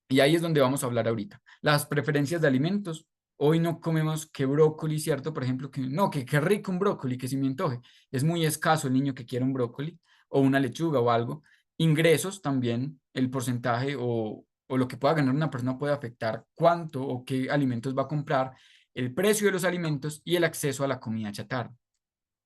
Y ahí es donde vamos a hablar ahorita. Las preferencias de alimentos. Hoy no comemos que brócoli, ¿cierto? Por ejemplo, que no, que rico un brócoli, que si me antoje. Es muy escaso el niño que quiere un brócoli o una lechuga o algo. Ingresos también, el porcentaje o lo que pueda ganar una persona puede afectar cuánto o qué alimentos va a comprar, el precio de los alimentos y el acceso a la comida chatarra.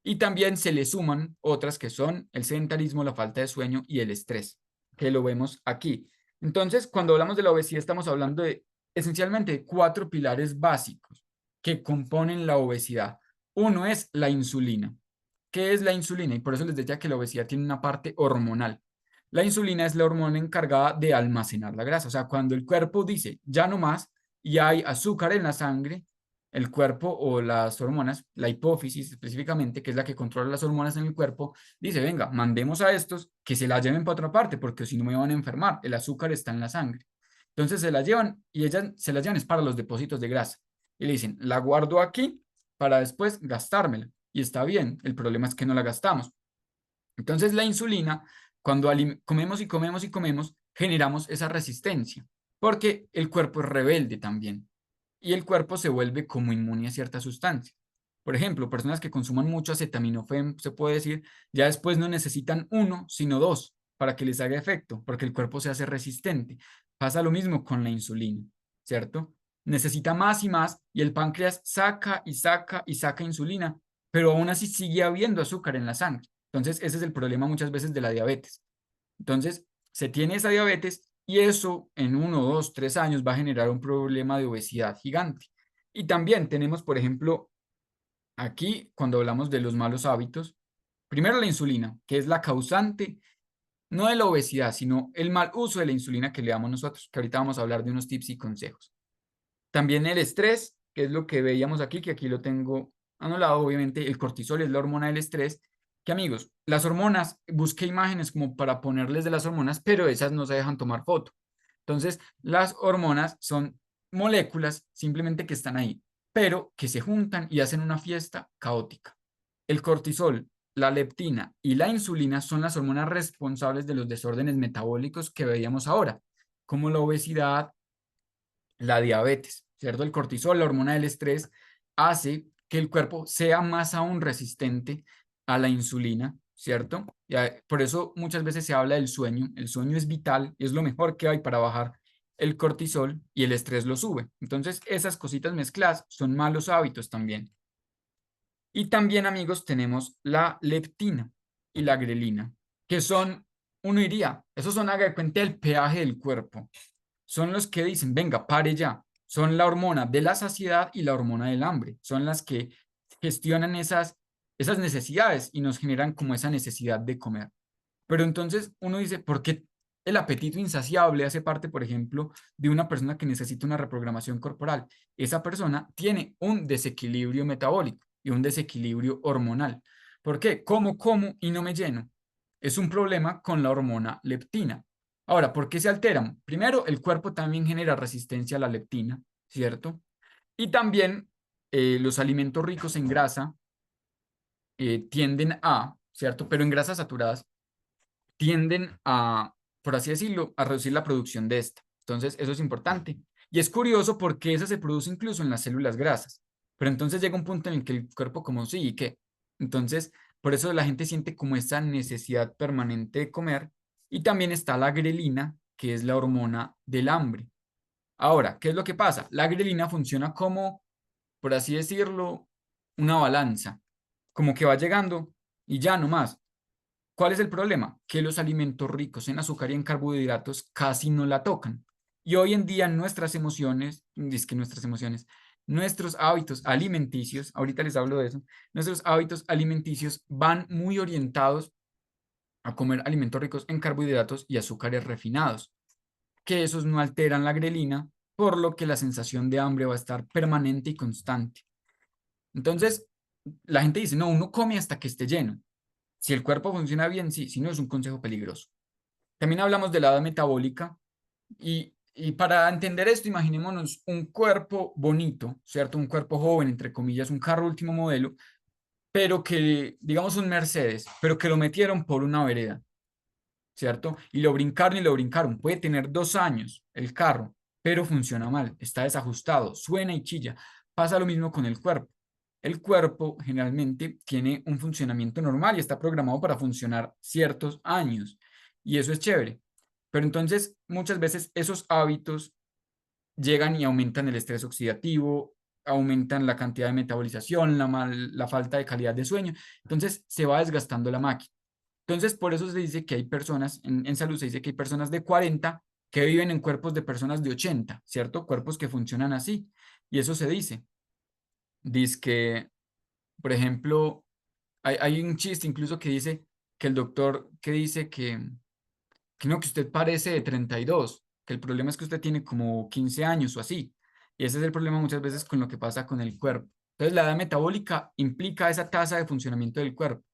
Y también se le suman otras que son el sedentarismo, la falta de sueño y el estrés, que lo vemos aquí. Entonces, cuando hablamos de la obesidad, estamos hablando de esencialmente cuatro pilares básicos que componen la obesidad. Uno es la insulina. ¿Qué es la insulina? Y por eso les decía que la obesidad tiene una parte hormonal. La insulina es la hormona encargada de almacenar la grasa. O sea, cuando el cuerpo dice ya no más y hay azúcar en la sangre, el cuerpo o las hormonas, la hipófisis específicamente, que es la que controla las hormonas en el cuerpo, dice, venga, mandemos a estos que se la lleven para otra parte, porque si no me van a enfermar, el azúcar está en la sangre. Entonces se la llevan y ellas se la llevan es para los depósitos de grasa. Y le dicen, la guardo aquí para después gastármela. Y está bien, el problema es que no la gastamos. Entonces la insulina, cuando comemos y comemos y comemos, generamos esa resistencia, porque el cuerpo es rebelde también y el cuerpo se vuelve como inmune a cierta sustancia. Por ejemplo, personas que consuman mucho acetaminofén, se puede decir, ya después no necesitan uno, sino dos para que les haga efecto, porque el cuerpo se hace resistente. Pasa lo mismo con la insulina, ¿cierto? Necesita más y más y el páncreas saca y saca y saca insulina, pero aún así sigue habiendo azúcar en la sangre. Entonces, ese es el problema muchas veces de la diabetes. Entonces, se tiene esa diabetes y eso en 1, 2, 3 años va a generar un problema de obesidad gigante. Y también tenemos, por ejemplo, Aquí, cuando hablamos de los malos hábitos, primero la insulina, que es la causante no de la obesidad, sino el mal uso de la insulina que le damos nosotros, que ahorita vamos a hablar de unos tips y consejos. También el estrés, que es lo que veíamos aquí, que aquí lo tengo anulado, obviamente el cortisol es la hormona del estrés, que amigos, las hormonas, busqué imágenes como para ponerles de las hormonas, pero esas no se dejan tomar foto. Entonces, las hormonas son moléculas simplemente que están ahí, pero que se juntan y hacen una fiesta caótica. El cortisol, la leptina y la insulina son las hormonas responsables de los desórdenes metabólicos que veíamos ahora, como la obesidad, la diabetes, ¿cierto? El cortisol, la hormona del estrés, hace que el cuerpo sea más aún resistente a la insulina, ¿cierto? Por eso muchas veces se habla del sueño. El sueño es vital y es lo mejor que hay para bajar el cortisol y el estrés lo sube. Entonces, esas cositas mezcladas son malos hábitos también. Y también, amigos, tenemos la leptina y la grelina, que son, uno diría, esos son, haga de cuenta, el peaje del cuerpo. Son los que dicen, venga, pare ya. Son la hormona de la saciedad y la hormona del hambre. Son las que gestionan esas necesidades y nos generan como esa necesidad de comer. Pero entonces uno dice, ¿por qué el apetito insaciable hace parte, por ejemplo, de una persona que necesita una reprogramación corporal? Esa persona tiene un desequilibrio metabólico y un desequilibrio hormonal. ¿Por qué? Como y no me lleno. Es un problema con la hormona leptina. Ahora, ¿por qué se alteran? Primero, el cuerpo también genera resistencia a la leptina, ¿cierto? Y también los alimentos ricos en grasa tienden a, ¿cierto? Pero en grasas saturadas tienden a, por así decirlo, a reducir la producción de esta. Entonces, eso es importante. Y es curioso porque esa se produce incluso en las células grasas. Pero entonces llega un punto en el que el cuerpo como sí, ¿y qué? Entonces, por eso la gente siente como esa necesidad permanente de comer. Y también está la grelina, que es la hormona del hambre. Ahora, ¿qué es lo que pasa? La grelina funciona como, por así decirlo, una balanza. Como que va llegando y ya no más. ¿Cuál es el problema? Que los alimentos ricos en azúcar y en carbohidratos casi no la tocan. Y hoy en día nuestras emociones, es que nuestras emociones, nuestros hábitos alimenticios, ahorita les hablo de eso, nuestros hábitos alimenticios van muy orientados a comer alimentos ricos en carbohidratos y azúcares refinados, que esos no alteran la grelina, por lo que la sensación de hambre va a estar permanente y constante. Entonces, la gente dice, no, uno come hasta que esté lleno. Si el cuerpo funciona bien, sí, si no es un consejo peligroso. También hablamos de la edad metabólica y para entender esto, imaginémonos un cuerpo bonito, ¿cierto? Un cuerpo joven, entre comillas, un carro último modelo, pero que, digamos, un Mercedes, pero que lo metieron por una vereda, ¿cierto? Y lo brincaron y lo brincaron. Puede tener 2 años el carro, pero funciona mal, está desajustado, suena y chilla. Pasa lo mismo con el cuerpo. El cuerpo generalmente tiene un funcionamiento normal y está programado para funcionar ciertos años. Y eso es chévere. Pero entonces, muchas veces esos hábitos llegan y aumentan el estrés oxidativo, aumentan la cantidad de metabolización, la falta de calidad de sueño. Entonces, se va desgastando la máquina. Entonces, por eso se dice que hay personas, en salud se dice que hay personas de 40 que viven en cuerpos de personas de 80, ¿cierto? Cuerpos que funcionan así. Y eso se dice. Dice que, por ejemplo, hay un chiste incluso que dice que el doctor que dice que no, que usted parece de 32, que el problema es que usted tiene como 15 años o así. Y ese es el problema muchas veces con lo que pasa con el cuerpo. Entonces, la edad metabólica implica esa tasa de funcionamiento del cuerpo.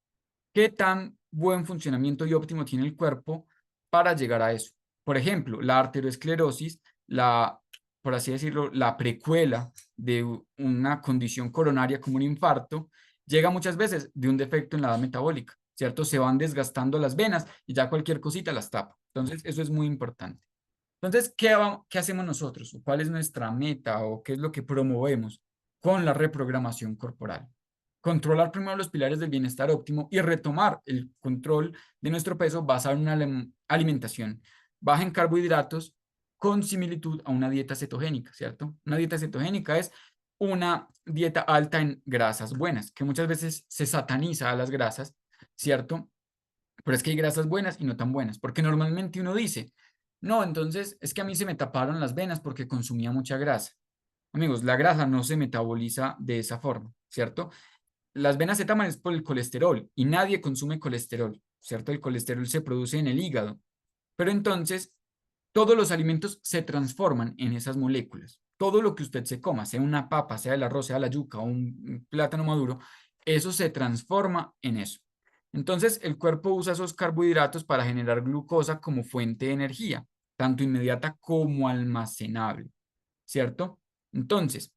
¿Qué tan buen funcionamiento y óptimo tiene el cuerpo para llegar a eso? Por ejemplo, la arteriosclerosis, por así decirlo, la precuela de una condición coronaria como un infarto, llega muchas veces de un defecto en la edad metabólica, ¿cierto? Se van desgastando las venas y ya cualquier cosita las tapa. Entonces, eso es muy importante. Entonces, ¿qué hacemos nosotros? ¿O cuál es nuestra meta o qué es lo que promovemos con la reprogramación corporal? Controlar primero los pilares del bienestar óptimo y retomar el control de nuestro peso basado en una alimentación baja en carbohidratos con similitud a una dieta cetogénica, ¿cierto? Una dieta cetogénica es una dieta alta en grasas buenas, que muchas veces se sataniza a las grasas, ¿cierto? Pero es que hay grasas buenas y no tan buenas, porque normalmente uno dice, no, entonces es que a mí se me taparon las venas porque consumía mucha grasa. Amigos, la grasa no se metaboliza de esa forma, ¿cierto? las venas se tapan es por el colesterol y nadie consume colesterol, ¿cierto? El colesterol se produce en el hígado. Pero entonces, todos los alimentos se transforman en esas moléculas. Todo lo que usted se coma, sea una papa, sea el arroz, sea la yuca o un plátano maduro, eso se transforma en eso. Entonces, el cuerpo usa esos carbohidratos para generar glucosa como fuente de energía, tanto inmediata como almacenable, ¿cierto? Entonces,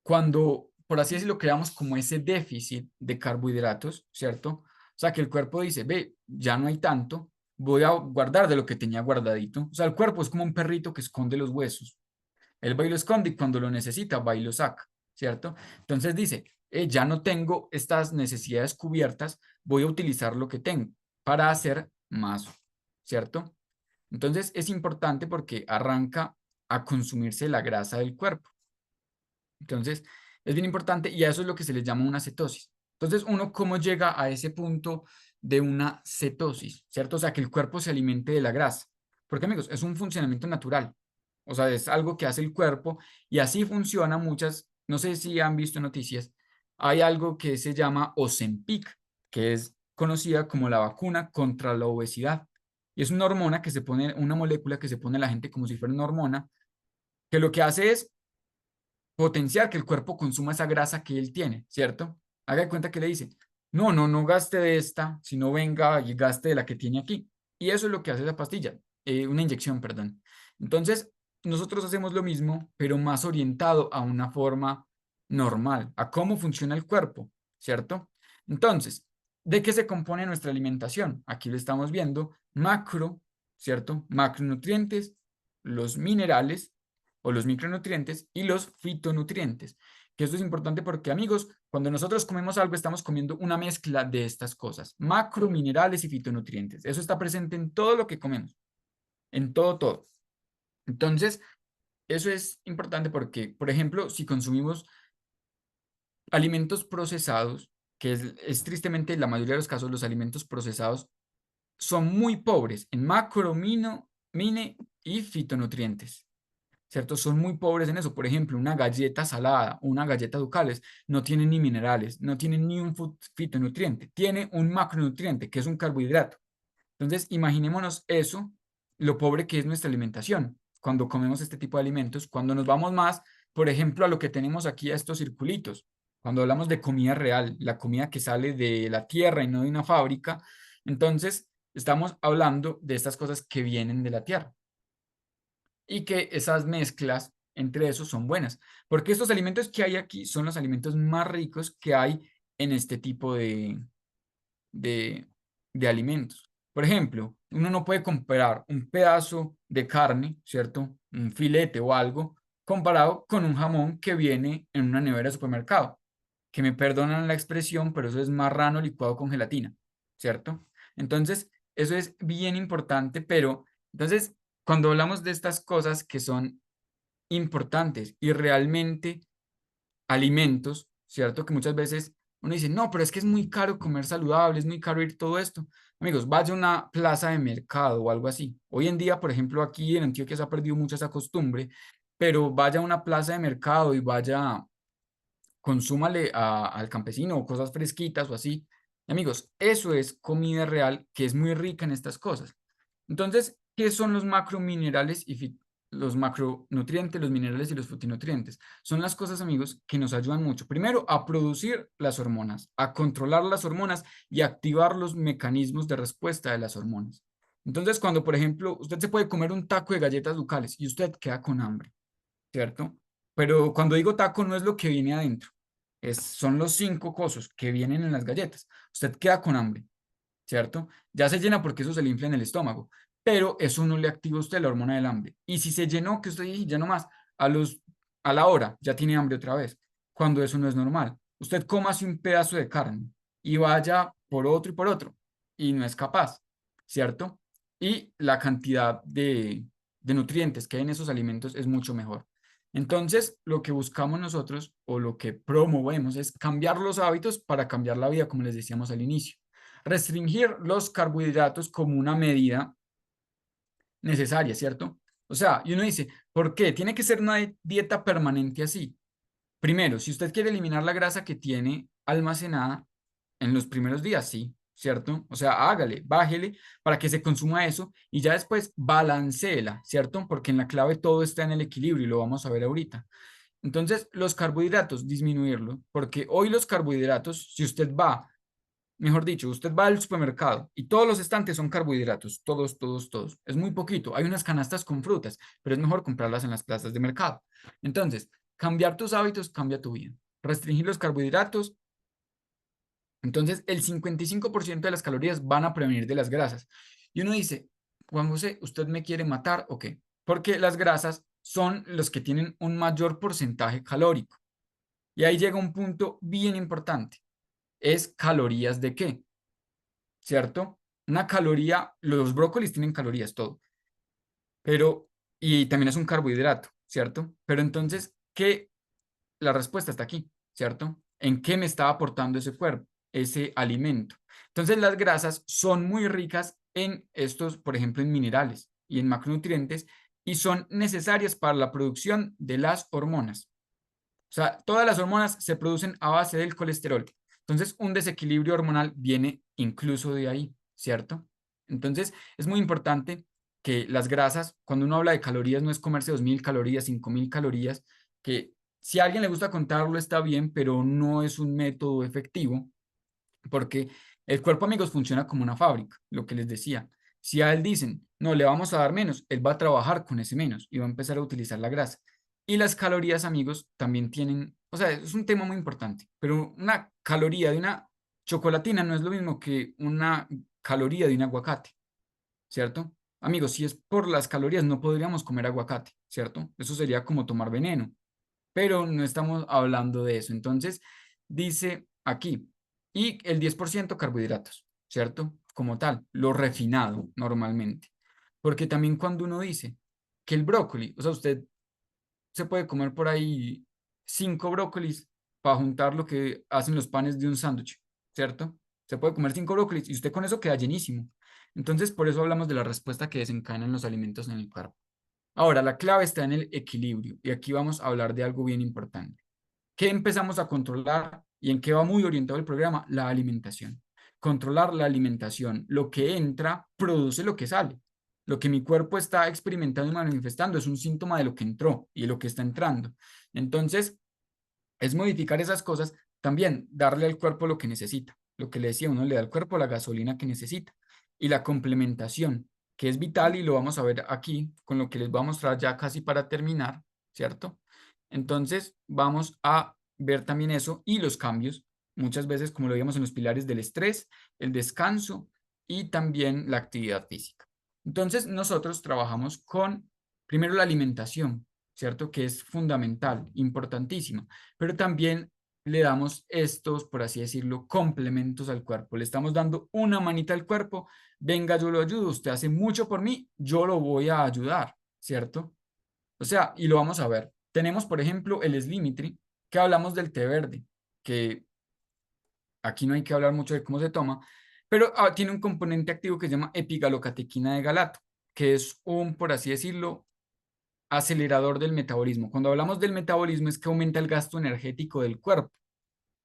cuando, por así decirlo, creamos como ese déficit de carbohidratos, ¿cierto? O sea, que el cuerpo dice, ve, ya no hay tanto, voy a guardar de lo que tenía guardadito. O sea, el cuerpo es como un perrito que esconde los huesos. Él va y lo esconde y cuando lo necesita va y lo saca, ¿cierto? Entonces dice, ya no tengo estas necesidades cubiertas, voy a utilizar lo que tengo para hacer más, ¿cierto? Entonces es importante porque arranca a consumirse la grasa del cuerpo. Entonces, es bien importante y a eso es lo que se le llama una cetosis. Entonces, uno, ¿cómo llega a ese punto de una cetosis? ¿Cierto? O sea, que el cuerpo se alimente de la grasa. Porque, amigos, es un funcionamiento natural. O sea, es algo que hace el cuerpo y así funciona muchas, no sé si han visto noticias, hay algo que se llama Ozempic, que es conocida como la vacuna contra la obesidad. Y es una hormona que se pone, una molécula que se pone a la gente como si fuera una hormona, que lo que hace es potenciar que el cuerpo consuma esa grasa que él tiene, ¿cierto? Haga de cuenta que le dice, no gaste de esta, sino venga y gaste de la que tiene aquí. Y eso es lo que hace esa pastilla, una inyección, perdón. Entonces, nosotros hacemos lo mismo, pero más orientado a una forma normal, a cómo funciona el cuerpo, ¿cierto? Entonces, ¿de qué se compone nuestra alimentación? Aquí lo estamos viendo, macro, ¿cierto? Macronutrientes, los minerales o los micronutrientes y los fitonutrientes. Que esto es importante porque, amigos, cuando nosotros comemos algo, estamos comiendo una mezcla de estas cosas, macro, minerales y fitonutrientes. Eso está presente en todo lo que comemos, en todo, todo. Entonces, eso es importante porque, por ejemplo, si consumimos alimentos procesados, que es tristemente la mayoría de los casos, los alimentos procesados son muy pobres en macro, mine y fitonutrientes. ¿Cierto? Son muy pobres en eso. Por ejemplo, una galleta salada, una galleta Ducales, no tiene ni minerales, no tiene ni un fitonutriente, tiene un macronutriente, que es un carbohidrato. Entonces, imaginémonos eso, lo pobre que es nuestra alimentación cuando comemos este tipo de alimentos, cuando nos vamos más, por ejemplo, a lo que tenemos aquí, a estos circulitos, cuando hablamos de comida real, la comida que sale de la tierra y no de una fábrica, entonces estamos hablando de estas cosas que vienen de la tierra y que esas mezclas entre esos son buenas, porque estos alimentos que hay aquí son los alimentos más ricos que hay en este tipo de, de alimentos. Por ejemplo, uno no puede comparar un pedazo de carne, ¿cierto? Un filete o algo, comparado con un jamón que viene en una nevera de supermercado, que me perdonan la expresión, pero eso es marrano licuado con gelatina, ¿cierto? Entonces, eso es bien importante, pero entonces, cuando hablamos de estas cosas que son importantes y realmente alimentos, ¿cierto? Que muchas veces uno dice, no, pero es que es muy caro comer saludable, es muy caro ir todo esto. Amigos, vaya a una plaza de mercado o algo así. Hoy en día, por ejemplo, aquí en Antioquia se ha perdido mucho esa costumbre, pero vaya a una plaza de mercado y vaya, consúmale al campesino o cosas fresquitas o así. Amigos, eso es comida real que es muy rica en estas cosas. Entonces, ¿qué son los macrominerales y los macronutrientes, los minerales y los fitonutrientes? Son las cosas, amigos, que nos ayudan mucho. Primero, a producir las hormonas, a controlar las hormonas y a activar los mecanismos de respuesta de las hormonas. Entonces, cuando, por ejemplo, usted se puede comer un taco de galletas ducales y usted queda con hambre, ¿cierto? Pero cuando digo taco no es lo que viene adentro, son los 5 cosas que vienen en las galletas. Usted queda con hambre, ¿cierto? Ya se llena porque eso se le infla en el estómago, pero eso no le activa a usted la hormona del hambre. Y si se llenó, que usted dice, ya no más, a los, a la hora ya tiene hambre otra vez, cuando eso no es normal. Usted cómase un pedazo de carne y vaya por otro y por otro, y no es capaz, ¿cierto? Y la cantidad de nutrientes que hay en esos alimentos es mucho mejor. Entonces, lo que buscamos nosotros o lo que promovemos es cambiar los hábitos para cambiar la vida, como les decíamos al inicio. Restringir los carbohidratos como una medida necesaria, ¿cierto? O sea, y uno dice, ¿por qué? Tiene que ser una dieta permanente así. Primero, si usted quiere eliminar la grasa que tiene almacenada en los primeros días, sí, ¿cierto? O sea, hágale, bájele para que se consuma eso y ya después balanceela, ¿cierto? Porque en la clave todo está en el equilibrio y lo vamos a ver ahorita. Entonces, los carbohidratos, disminuirlo, porque hoy los carbohidratos, si usted va, mejor dicho, usted va al supermercado y todos los estantes son carbohidratos, todos, todos, todos. Es muy poquito. Hay unas canastas con frutas, pero es mejor comprarlas en las plazas de mercado. Entonces, cambiar tus hábitos cambia tu vida. Restringir los carbohidratos. Entonces, el 55% de las calorías van a prevenir de las grasas. Y uno dice, Juan José, ¿usted me quiere matar o qué? Porque las grasas son los que tienen un mayor porcentaje calórico. Y ahí llega un punto bien importante. ¿Es calorías de qué? ¿Cierto? Una caloría, los brócolis tienen calorías, todo, pero, y también es un carbohidrato, ¿cierto? Pero entonces, ¿qué? La respuesta está aquí, ¿cierto? ¿En qué me está aportando ese cuerpo, ese alimento? Entonces, las grasas son muy ricas en estos, por ejemplo, en minerales y en macronutrientes, y son necesarias para la producción de las hormonas. O sea, todas las hormonas se producen a base del colesterol. Entonces, un desequilibrio hormonal viene incluso de ahí, ¿cierto? Entonces, es muy importante que las grasas, cuando uno habla de calorías, no es comerse 2.000 calorías, 5.000 calorías, que si a alguien le gusta contarlo está bien, pero no es un método efectivo porque el cuerpo, amigos, funciona como una fábrica, lo que les decía. Si a él dicen, no, le vamos a dar menos, él va a trabajar con ese menos y va a empezar a utilizar la grasa. Y las calorías, amigos, también tienen, o sea, es un tema muy importante, pero una caloría de una chocolatina no es lo mismo que una caloría de un aguacate, ¿cierto? Amigos, si es por las calorías, no podríamos comer aguacate, ¿cierto? Eso sería como tomar veneno, pero no estamos hablando de eso. Entonces, dice aquí, y el 10% carbohidratos, ¿cierto? Como tal, lo refinado normalmente. Porque también cuando uno dice que el brócoli, o sea, usted se puede comer por ahí 5 brócolis para juntar lo que hacen los panes de un sándwich, ¿cierto? Se puede comer 5 brócolis y usted con eso queda llenísimo. Entonces, por eso hablamos de la respuesta que desencadenan los alimentos en el cuerpo. Ahora, la clave está en el equilibrio y aquí vamos a hablar de algo bien importante. ¿Qué empezamos a controlar y en qué va muy orientado el programa? La alimentación. Controlar la alimentación. Lo que entra produce lo que sale. Lo que mi cuerpo está experimentando y manifestando es un síntoma de lo que entró y de lo que está entrando. Entonces, es modificar esas cosas, también darle al cuerpo lo que necesita. Lo que le decía, uno le da al cuerpo la gasolina que necesita. Y la complementación, que es vital y lo vamos a ver aquí con lo que les voy a mostrar ya casi para terminar, ¿cierto? Entonces, vamos a ver también eso y los cambios, muchas veces como lo veíamos en los pilares del estrés, el descanso y también la actividad física. Entonces, nosotros trabajamos con, primero, la alimentación, ¿cierto? Que es fundamental, importantísima, pero también le damos estos, por así decirlo, complementos al cuerpo. Le estamos dando una manita al cuerpo, venga, yo lo ayudo, usted hace mucho por mí, yo lo voy a ayudar, ¿cierto? O sea, y lo vamos a ver. Tenemos, por ejemplo, el Slimitry, que hablamos del té verde, que aquí no hay que hablar mucho de cómo se toma, pero tiene un componente activo que se llama epigalocatequina de galato, que es un, por así decirlo, acelerador del metabolismo. Cuando hablamos del metabolismo es que aumenta el gasto energético del cuerpo.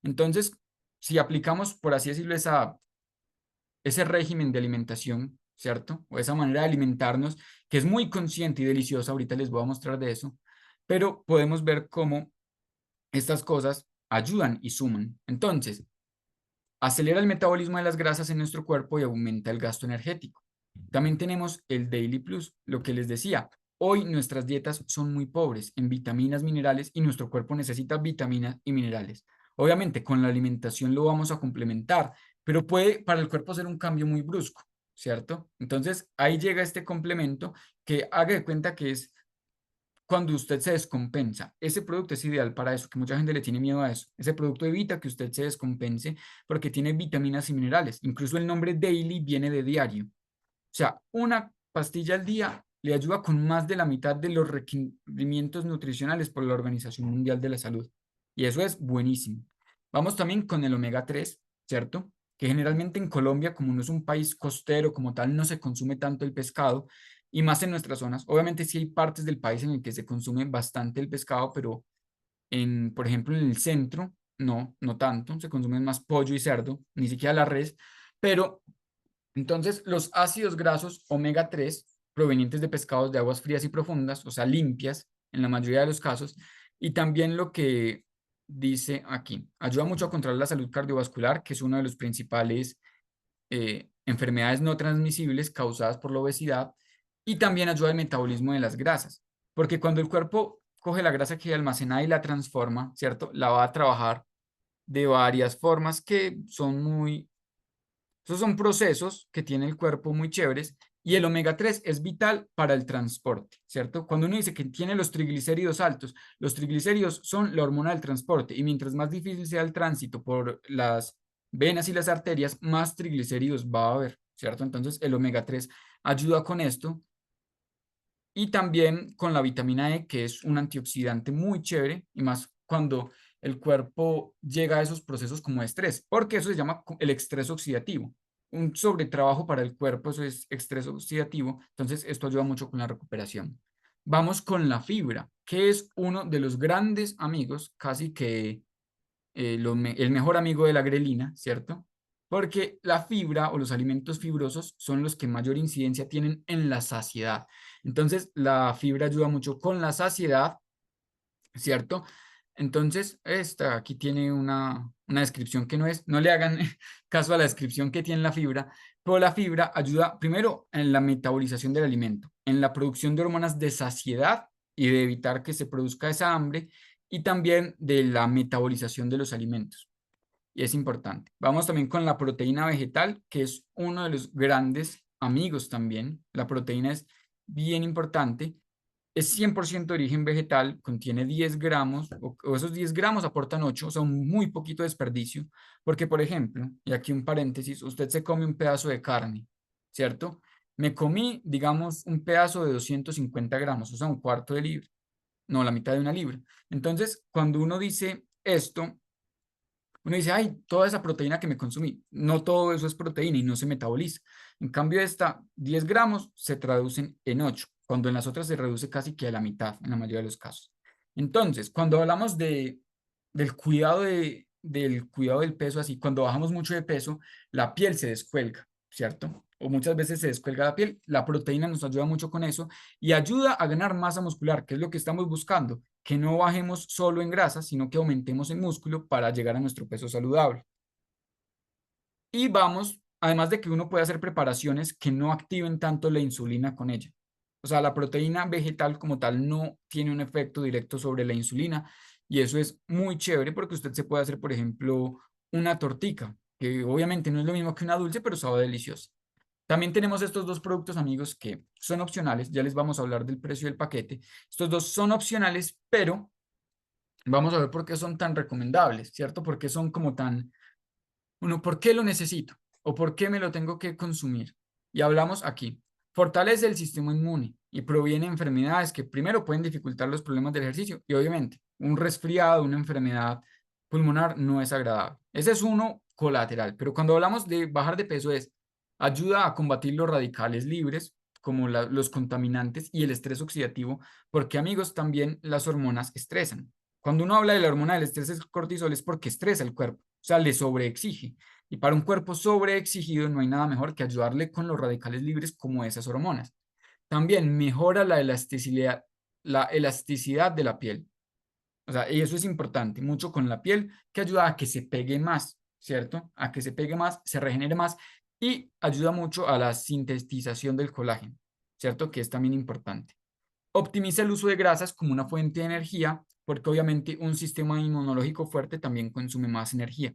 Entonces, si aplicamos, por así decirlo, ese régimen de alimentación, ¿cierto? O esa manera de alimentarnos, que es muy consciente y deliciosa, ahorita les voy a mostrar de eso, pero podemos ver cómo estas cosas ayudan y suman. Entonces, acelera el metabolismo de las grasas en nuestro cuerpo y aumenta el gasto energético. También tenemos el Daily Plus, lo que les decía. Hoy nuestras dietas son muy pobres en vitaminas, minerales y nuestro cuerpo necesita vitaminas y minerales. Obviamente con la alimentación lo vamos a complementar, pero puede para el cuerpo ser un cambio muy brusco, ¿cierto? Entonces ahí llega este complemento que haga de cuenta que es cuando usted se descompensa. Ese producto es ideal para eso, que mucha gente le tiene miedo a eso. Ese producto evita que usted se descompense porque tiene vitaminas y minerales. Incluso el nombre daily viene de diario. O sea, una pastilla al día le ayuda con más de la mitad de los requerimientos nutricionales por la Organización Mundial de la Salud. Y eso es buenísimo. Vamos también con el omega 3, ¿cierto? Que generalmente en Colombia, como no es un país costero como tal, no se consume tanto el pescado y más en nuestras zonas. Obviamente sí hay partes del país en el que se consume bastante el pescado, pero por ejemplo, en el centro, no tanto, se consumen más pollo y cerdo, ni siquiera la res, pero entonces los ácidos grasos omega 3 provenientes de pescados de aguas frías y profundas, o sea, limpias en la mayoría de los casos, y también lo que dice aquí, ayuda mucho a controlar la salud cardiovascular, que es uno de los principales enfermedades no transmisibles causadas por la obesidad, y también ayuda al metabolismo de las grasas, porque cuando el cuerpo coge la grasa que hay almacenada y la transforma, ¿cierto? La va a trabajar de varias formas que son muy, esos son procesos que tiene el cuerpo muy chéveres, y el omega 3 es vital para el transporte, ¿cierto? Cuando uno dice que tiene los triglicéridos altos, los triglicéridos son la hormona del transporte, y mientras más difícil sea el tránsito por las venas y las arterias, más triglicéridos va a haber, ¿cierto? Entonces el omega 3 ayuda con esto, y también con la vitamina E, que es un antioxidante muy chévere, y más cuando el cuerpo llega a esos procesos como estrés, porque eso se llama el estrés oxidativo. Un sobretrabajo para el cuerpo, eso es estrés oxidativo, entonces esto ayuda mucho con la recuperación. Vamos con la fibra, que es uno de los grandes amigos, casi que el mejor amigo de la grelina, ¿cierto? Porque la fibra o los alimentos fibrosos son los que mayor incidencia tienen en la saciedad. Entonces, la fibra ayuda mucho con la saciedad, ¿cierto? Entonces, esta aquí tiene una descripción que no es, no le hagan caso a la descripción que tiene la fibra, pero la fibra ayuda primero en la metabolización del alimento, en la producción de hormonas de saciedad y de evitar que se produzca esa hambre, y también de la metabolización de los alimentos. Y es importante. Vamos también con la proteína vegetal, que es uno de los grandes amigos también. La proteína es bien importante, es 100% de origen vegetal, contiene 10 gramos, o esos 10 gramos aportan 8, o sea, un muy poquito desperdicio, porque, por ejemplo, y aquí un paréntesis, usted se come un pedazo de carne, ¿cierto? Me comí, digamos, un pedazo de 250 gramos, o sea, un cuarto de libra, no, la mitad de una libra. Entonces, cuando uno dice esto, uno dice, ay, toda esa proteína que me consumí, no todo eso es proteína y no se metaboliza. En cambio, esta 10 gramos se traducen en 8, cuando en las otras se reduce casi que a la mitad en la mayoría de los casos. Entonces, cuando hablamos del cuidado del peso, así, cuando bajamos mucho de peso, la piel se descuelga, ¿cierto? O muchas veces se descuelga la piel. La proteína nos ayuda mucho con eso y ayuda a ganar masa muscular, que es lo que estamos buscando, que no bajemos solo en grasa, sino que aumentemos en músculo para llegar a nuestro peso saludable. Y vamos, además de que uno puede hacer preparaciones que no activen tanto la insulina con ella. O sea, la proteína vegetal como tal no tiene un efecto directo sobre la insulina, y eso es muy chévere porque usted se puede hacer, por ejemplo, una tortica, que obviamente no es lo mismo que una dulce, pero sabe deliciosa. También tenemos estos dos productos, amigos, que son opcionales. Ya les vamos a hablar del precio del paquete. Estos dos son opcionales, pero vamos a ver por qué son tan recomendables, ¿cierto? ¿Por qué son como tan, uno, por qué lo necesito o por qué me lo tengo que consumir? Y hablamos aquí. Fortalece el sistema inmune y previene enfermedades que primero pueden dificultar los problemas del ejercicio, y obviamente un resfriado, una enfermedad pulmonar no es agradable. Ese es uno colateral, pero cuando hablamos de bajar de peso es ayuda a combatir los radicales libres como los contaminantes y el estrés oxidativo, porque, amigos, también las hormonas estresan. Cuando uno habla de la hormona del estrés, el cortisol, es porque estresa el cuerpo, o sea, le sobreexige. Y para un cuerpo sobreexigido no hay nada mejor que ayudarle con los radicales libres como esas hormonas. También mejora la elasticidad de la piel. O sea, y eso es importante, mucho con la piel, que ayuda a que se pegue más, ¿cierto? A que se pegue más, se regenere más, y ayuda mucho a la sintetización del colágeno, ¿cierto? Que es también importante. Optimiza el uso de grasas como una fuente de energía, porque obviamente un sistema inmunológico fuerte también consume más energía.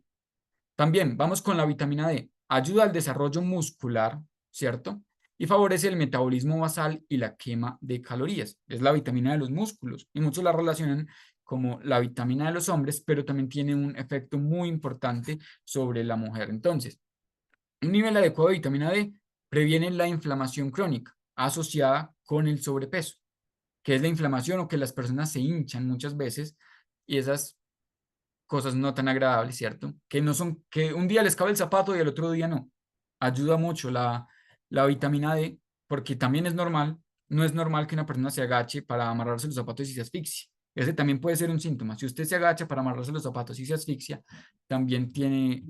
También vamos con la vitamina D. Ayuda al desarrollo muscular, ¿cierto? Y favorece el metabolismo basal y la quema de calorías. Es la vitamina de los músculos y muchos la relacionan como la vitamina de los hombres, pero también tiene un efecto muy importante sobre la mujer. Entonces, un nivel adecuado de vitamina D previene la inflamación crónica asociada con el sobrepeso, que es la inflamación o que las personas se hinchan muchas veces, y esas cosas no tan agradables, ¿cierto? Que no son, que un día les cabe el zapato y el otro día no. Ayuda mucho la vitamina D, porque también es normal, no es normal que una persona se agache para amarrarse los zapatos y se asfixie. Ese también puede ser un síntoma. Si usted se agacha para amarrarse los zapatos y se asfixia, también tiene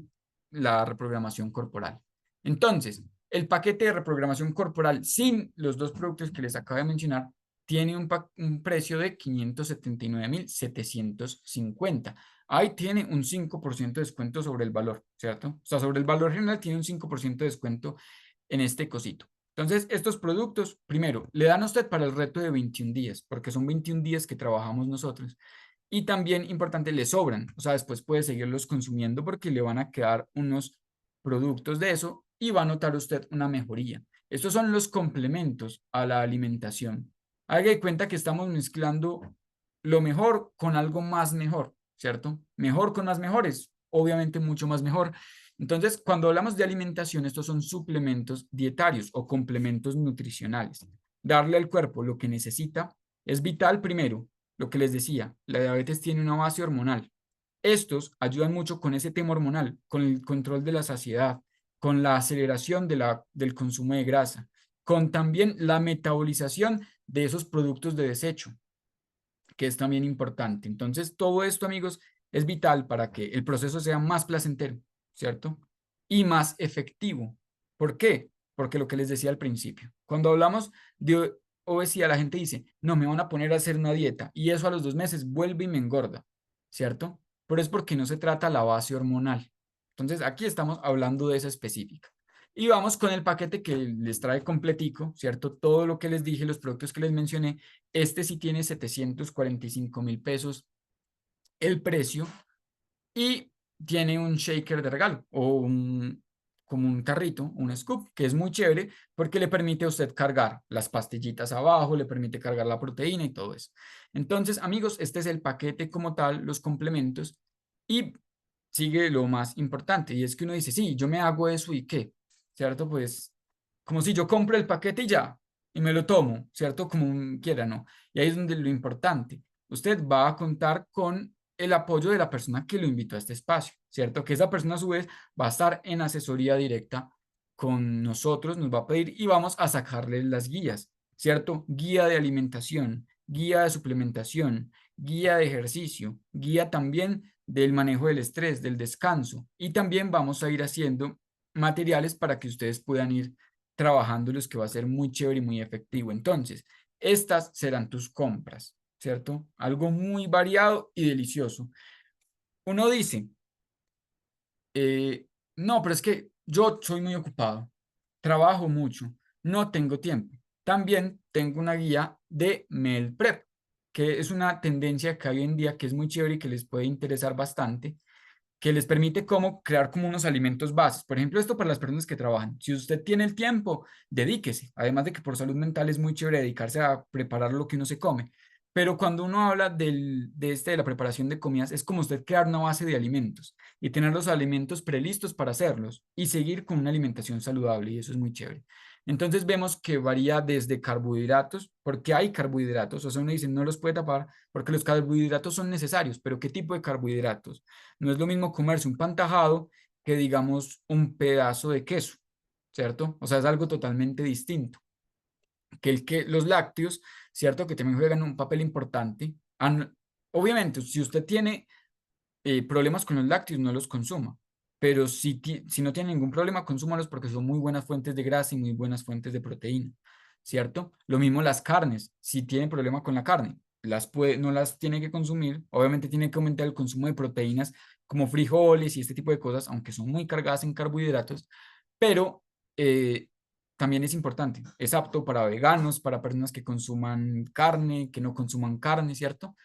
la reprogramación corporal. Entonces, el paquete de reprogramación corporal sin los dos productos que les acabo de mencionar tiene un precio de 579.750. Ahí tiene un 5% de descuento sobre el valor, ¿cierto? O sea, sobre el valor general tiene un 5% de descuento en este cosito. Entonces, estos productos, primero, le dan a usted para el reto de 21 días, porque son 21 días que trabajamos nosotros. Y también, importante, le sobran. O sea, después puede seguirlos consumiendo porque le van a quedar unos productos de eso y va a notar usted una mejoría. Estos son los complementos a la alimentación. Haga de cuenta que estamos mezclando lo mejor con algo más mejor, ¿cierto? Mejor con más mejores, obviamente mucho más mejor. Entonces, cuando hablamos de alimentación, estos son suplementos dietarios o complementos nutricionales. Darle al cuerpo lo que necesita es vital primero, lo que les decía, la diabetes tiene una base hormonal. Estos ayudan mucho con ese tema hormonal, con el control de la saciedad, con la aceleración del consumo de grasa, con también la metabolización de esos productos de desecho, que es también importante. Entonces, todo esto, amigos, es vital para que el proceso sea más placentero, ¿cierto? Y más efectivo. ¿Por qué? Porque lo que les decía al principio, cuando hablamos de obesidad, la gente dice, no, me van a poner a hacer una dieta y eso a los 2 meses vuelve y me engorda, ¿cierto? Pero es porque no se trata la base hormonal. Entonces, aquí estamos hablando de esa específica. Y vamos con el paquete que les trae completico, ¿cierto? Todo lo que les dije, los productos que les mencioné, este sí tiene 745.000 pesos el precio y tiene un shaker de regalo o como un carrito, un scoop, que es muy chévere porque le permite a usted cargar las pastillitas abajo, le permite cargar la proteína y todo eso. Entonces, amigos, este es el paquete como tal, los complementos y sigue lo más importante y es que uno dice, sí, yo me hago eso y qué, ¿cierto? Pues como si yo compro el paquete y ya, y me lo tomo, ¿cierto? Como quiera, ¿no? Y ahí es donde lo importante. Usted va a contar con el apoyo de la persona que lo invitó a este espacio, ¿cierto? Que esa persona a su vez va a estar en asesoría directa con nosotros, nos va a pedir y vamos a sacarle las guías, ¿cierto? Guía de alimentación, guía de suplementación, guía de ejercicio, guía también del manejo del estrés, del descanso y también vamos a ir haciendo materiales para que ustedes puedan ir trabajándolos que va a ser muy chévere y muy efectivo. Entonces, estas serán tus compras, ¿cierto? Algo muy variado y delicioso. Uno dice, no, pero es que yo soy muy ocupado, trabajo mucho, no tengo tiempo. También tengo una guía de meal prep, que es una tendencia que hay hoy en día que es muy chévere y que les puede interesar bastante, que les permite cómo crear como unos alimentos bases. Por ejemplo, esto para las personas que trabajan. Si usted tiene el tiempo, dedíquese. Además de que por salud mental es muy chévere dedicarse a preparar lo que uno se come. Pero cuando uno habla de la preparación de comidas, es como usted crear una base de alimentos y tener los alimentos prelistos para hacerlos y seguir con una alimentación saludable y eso es muy chévere. Entonces vemos que varía desde carbohidratos, porque hay carbohidratos, o sea, uno dice no los puede tapar porque los carbohidratos son necesarios, pero ¿qué tipo de carbohidratos? No es lo mismo comerse un pan tajado que, digamos, un pedazo de queso, ¿cierto? O sea, es algo totalmente distinto. Que los lácteos, ¿cierto? Que también juegan un papel importante. Obviamente, si usted tiene problemas con los lácteos, no los consuma. Pero si no tiene ningún problema, consúmalos porque son muy buenas fuentes de grasa y muy buenas fuentes de proteína, ¿cierto? Lo mismo las carnes. Si tiene problema con la carne, no las tiene que consumir. Obviamente tiene que aumentar el consumo de proteínas como frijoles y este tipo de cosas, aunque son muy cargadas en carbohidratos, pero eh, también es importante. Es apto para veganos, para personas que consuman carne, que no consuman carne, ¿cierto?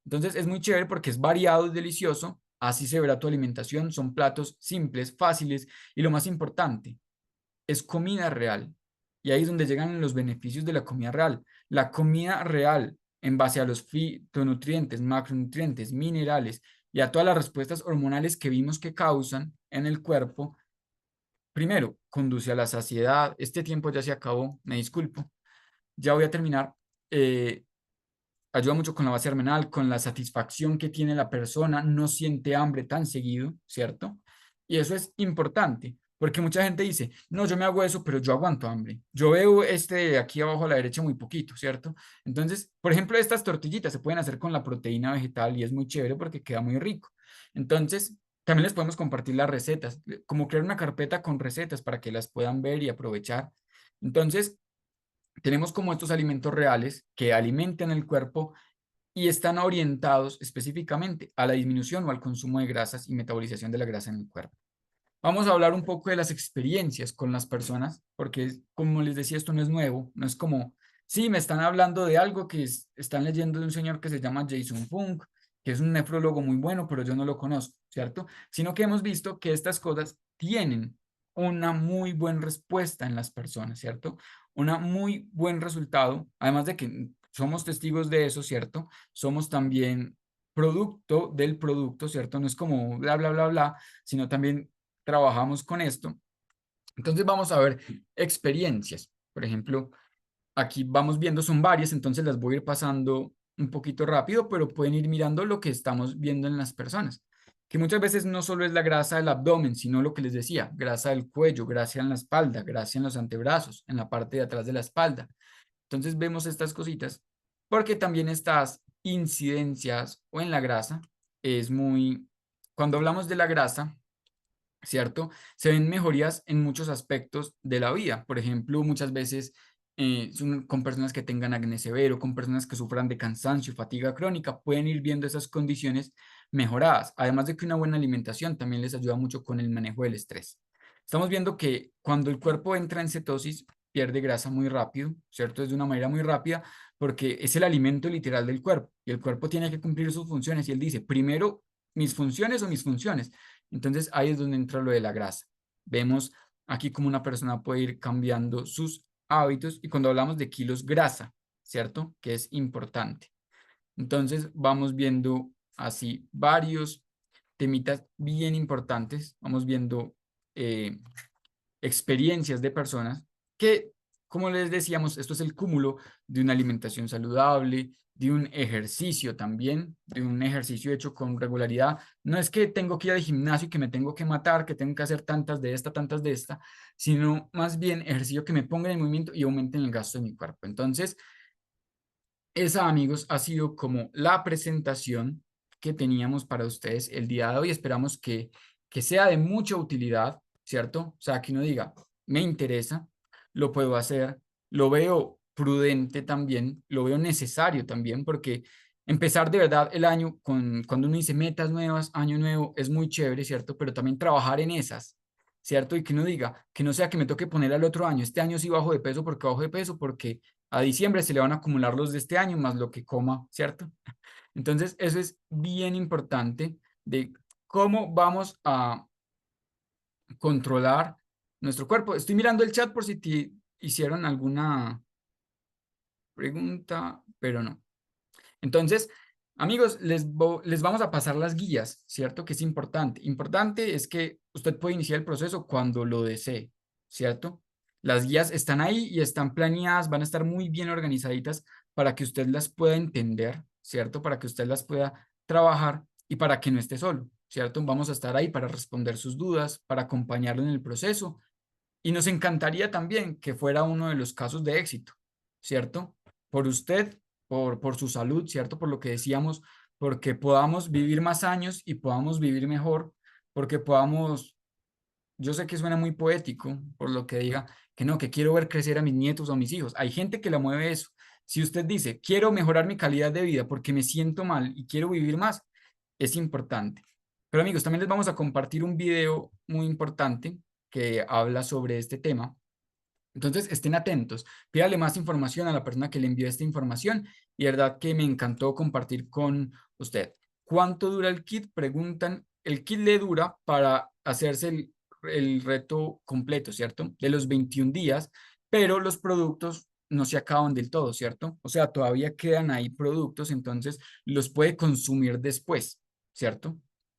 Entonces es muy chévere porque es variado, es delicioso, así se verá tu alimentación, son platos simples, fáciles y lo más importante, es comida real. Y ahí es donde llegan los beneficios de la comida real. La comida real en base a los fitonutrientes, macronutrientes, minerales y a todas las respuestas hormonales que vimos que causan en el cuerpo, primero, conduce a la saciedad. Este tiempo ya se acabó, me disculpo. Ya voy a terminar. Eh, Ayuda mucho con la base hormonal, con la satisfacción que tiene la persona, no siente hambre tan seguido, ¿cierto? Y eso es importante, Porque mucha gente dice, no, yo me hago eso, pero yo aguanto hambre. Yo veo este de aquí abajo a la derecha muy poquito, ¿cierto? Entonces, por ejemplo, estas tortillitas se pueden hacer con la proteína vegetal y es muy chévere porque queda muy rico. Entonces, también les podemos compartir las recetas, como crear una carpeta con recetas para que las puedan ver y aprovechar. Entonces, tenemos como estos alimentos reales que alimentan el cuerpo y están orientados específicamente a la disminución o al consumo de grasas y metabolización de la grasa en el cuerpo. Vamos a hablar un poco de las experiencias con las personas, porque como les decía, esto no es nuevo, no es como, sí, me están hablando de algo que están leyendo de un señor que se llama Jason Funk, que es un nefrólogo muy bueno, pero yo no lo conozco, ¿cierto? Sino que hemos visto que estas cosas tienen una muy buena respuesta en las personas, ¿cierto? Una muy buen resultado, además de que somos testigos de eso, ¿cierto? Somos también producto del producto, ¿cierto? No es como bla, bla, bla, bla, sino también trabajamos con esto. Entonces vamos a ver experiencias. Por ejemplo, aquí vamos viendo, son varias, entonces las voy a ir pasando un poquito rápido, pero pueden ir mirando lo que estamos viendo en las personas, que muchas veces no solo es la grasa del abdomen, sino lo que les decía, grasa del cuello, grasa en la espalda, grasa en los antebrazos, en la parte de atrás de la espalda. Entonces vemos estas cositas, porque también estas incidencias o en la grasa es muy, cuando hablamos de la grasa, ¿cierto? Se ven mejorías en muchos aspectos de la vida. Por ejemplo, muchas veces con personas que tengan acné severo, con personas que sufran de cansancio, fatiga crónica, pueden ir viendo esas condiciones mejoradas. Además de que una buena alimentación también les ayuda mucho con el manejo del estrés. Estamos viendo que cuando el cuerpo entra en cetosis, pierde grasa muy rápido, ¿cierto? Es de una manera muy rápida porque es el alimento literal del cuerpo y el cuerpo tiene que cumplir sus funciones y él dice, primero mis funciones o mis funciones. Entonces ahí es donde entra lo de la grasa. Vemos aquí cómo una persona puede ir cambiando sus hábitos y cuando hablamos de kilos grasa, ¿cierto? Que es importante. Entonces vamos viendo así varios temitas bien importantes. Vamos viendo eh, experiencias de personas que, como les decíamos, esto es el cúmulo de una alimentación saludable, de un ejercicio también, de un ejercicio hecho con regularidad. No es que tengo que ir al gimnasio y que me tengo que matar, que tengo que hacer tantas de esta, sino más bien ejercicio que me ponga en movimiento y aumente el gasto de mi cuerpo. Entonces, esa, amigos, ha sido como la presentación que teníamos para ustedes el día de hoy. Esperamos que sea de mucha utilidad, ¿cierto? O sea, que uno diga, me interesa, lo puedo hacer, lo veo prudente también, lo veo necesario también, porque empezar de verdad el año cuando uno dice metas nuevas, año nuevo, es muy chévere, ¿cierto? Pero también trabajar en esas, ¿cierto? Y que uno diga, que no sea que me toque poner al otro año, este año sí bajo de peso, porque a diciembre se le van a acumular los de este año más lo que coma, ¿cierto? Entonces, eso es bien importante de cómo vamos a controlar nuestro cuerpo. Estoy mirando el chat por si te hicieron alguna pregunta, pero no. Entonces, amigos, les vamos a pasar las guías, ¿cierto? Que es importante. Importante es que usted puede iniciar el proceso cuando lo desee, ¿cierto? Las guías están ahí y están planeadas, van a estar muy bien organizaditas para que usted las pueda entender, ¿cierto? Para que usted las pueda trabajar y para que no esté solo, ¿cierto? Vamos a estar ahí para responder sus dudas, para acompañarlo en el proceso y nos encantaría también que fuera uno de los casos de éxito, ¿cierto? Por usted, por su salud, ¿cierto? Por lo que decíamos, porque podamos vivir más años y podamos vivir mejor, porque podamos, yo sé que suena muy poético, por lo que diga, que no, que quiero ver crecer a mis nietos o a mis hijos. Hay gente que la mueve eso. Si usted dice, quiero mejorar mi calidad de vida porque me siento mal y quiero vivir más, es importante. Pero amigos, también les vamos a compartir un video muy importante que habla sobre este tema. Entonces, estén atentos. Pídale más información a la persona que le envió esta información y de verdad que me encantó compartir con usted. ¿Cuánto dura el kit? Preguntan. El kit le dura para hacerse el reto completo, ¿cierto? De los 21 días, pero los productos no se acaban del todo, ¿cierto? O sea, todavía quedan ahí productos, entonces los puede consumir después, ¿cierto?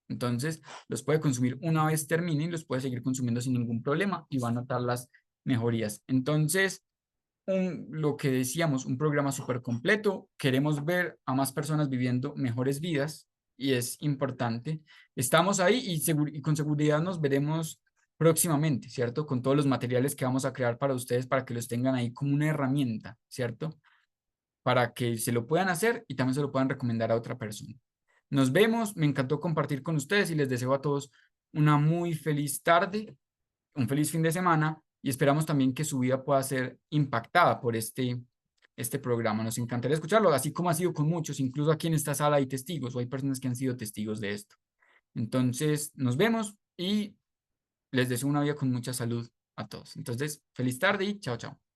Entonces, los puede consumir una vez termine y los puede seguir consumiendo sin ningún problema y va a notar las mejorías. Entonces, lo que decíamos, un programa súper completo. Queremos ver a más personas viviendo mejores vidas y es importante. Estamos ahí y con seguridad nos veremos próximamente, ¿cierto? Con todos los materiales que vamos a crear para ustedes para que los tengan ahí como una herramienta, ¿cierto? Para que se lo puedan hacer y también se lo puedan recomendar a otra persona. Nos vemos, me encantó compartir con ustedes y les deseo a todos una muy feliz tarde, un feliz fin de semana y esperamos también que su vida pueda ser impactada por este programa. Nos encantaría escucharlo, así como ha sido con muchos, incluso aquí en esta sala hay testigos o hay personas que han sido testigos de esto. Entonces, nos vemos y les deseo una vida con mucha salud a todos. Entonces, feliz tarde y chao, chao.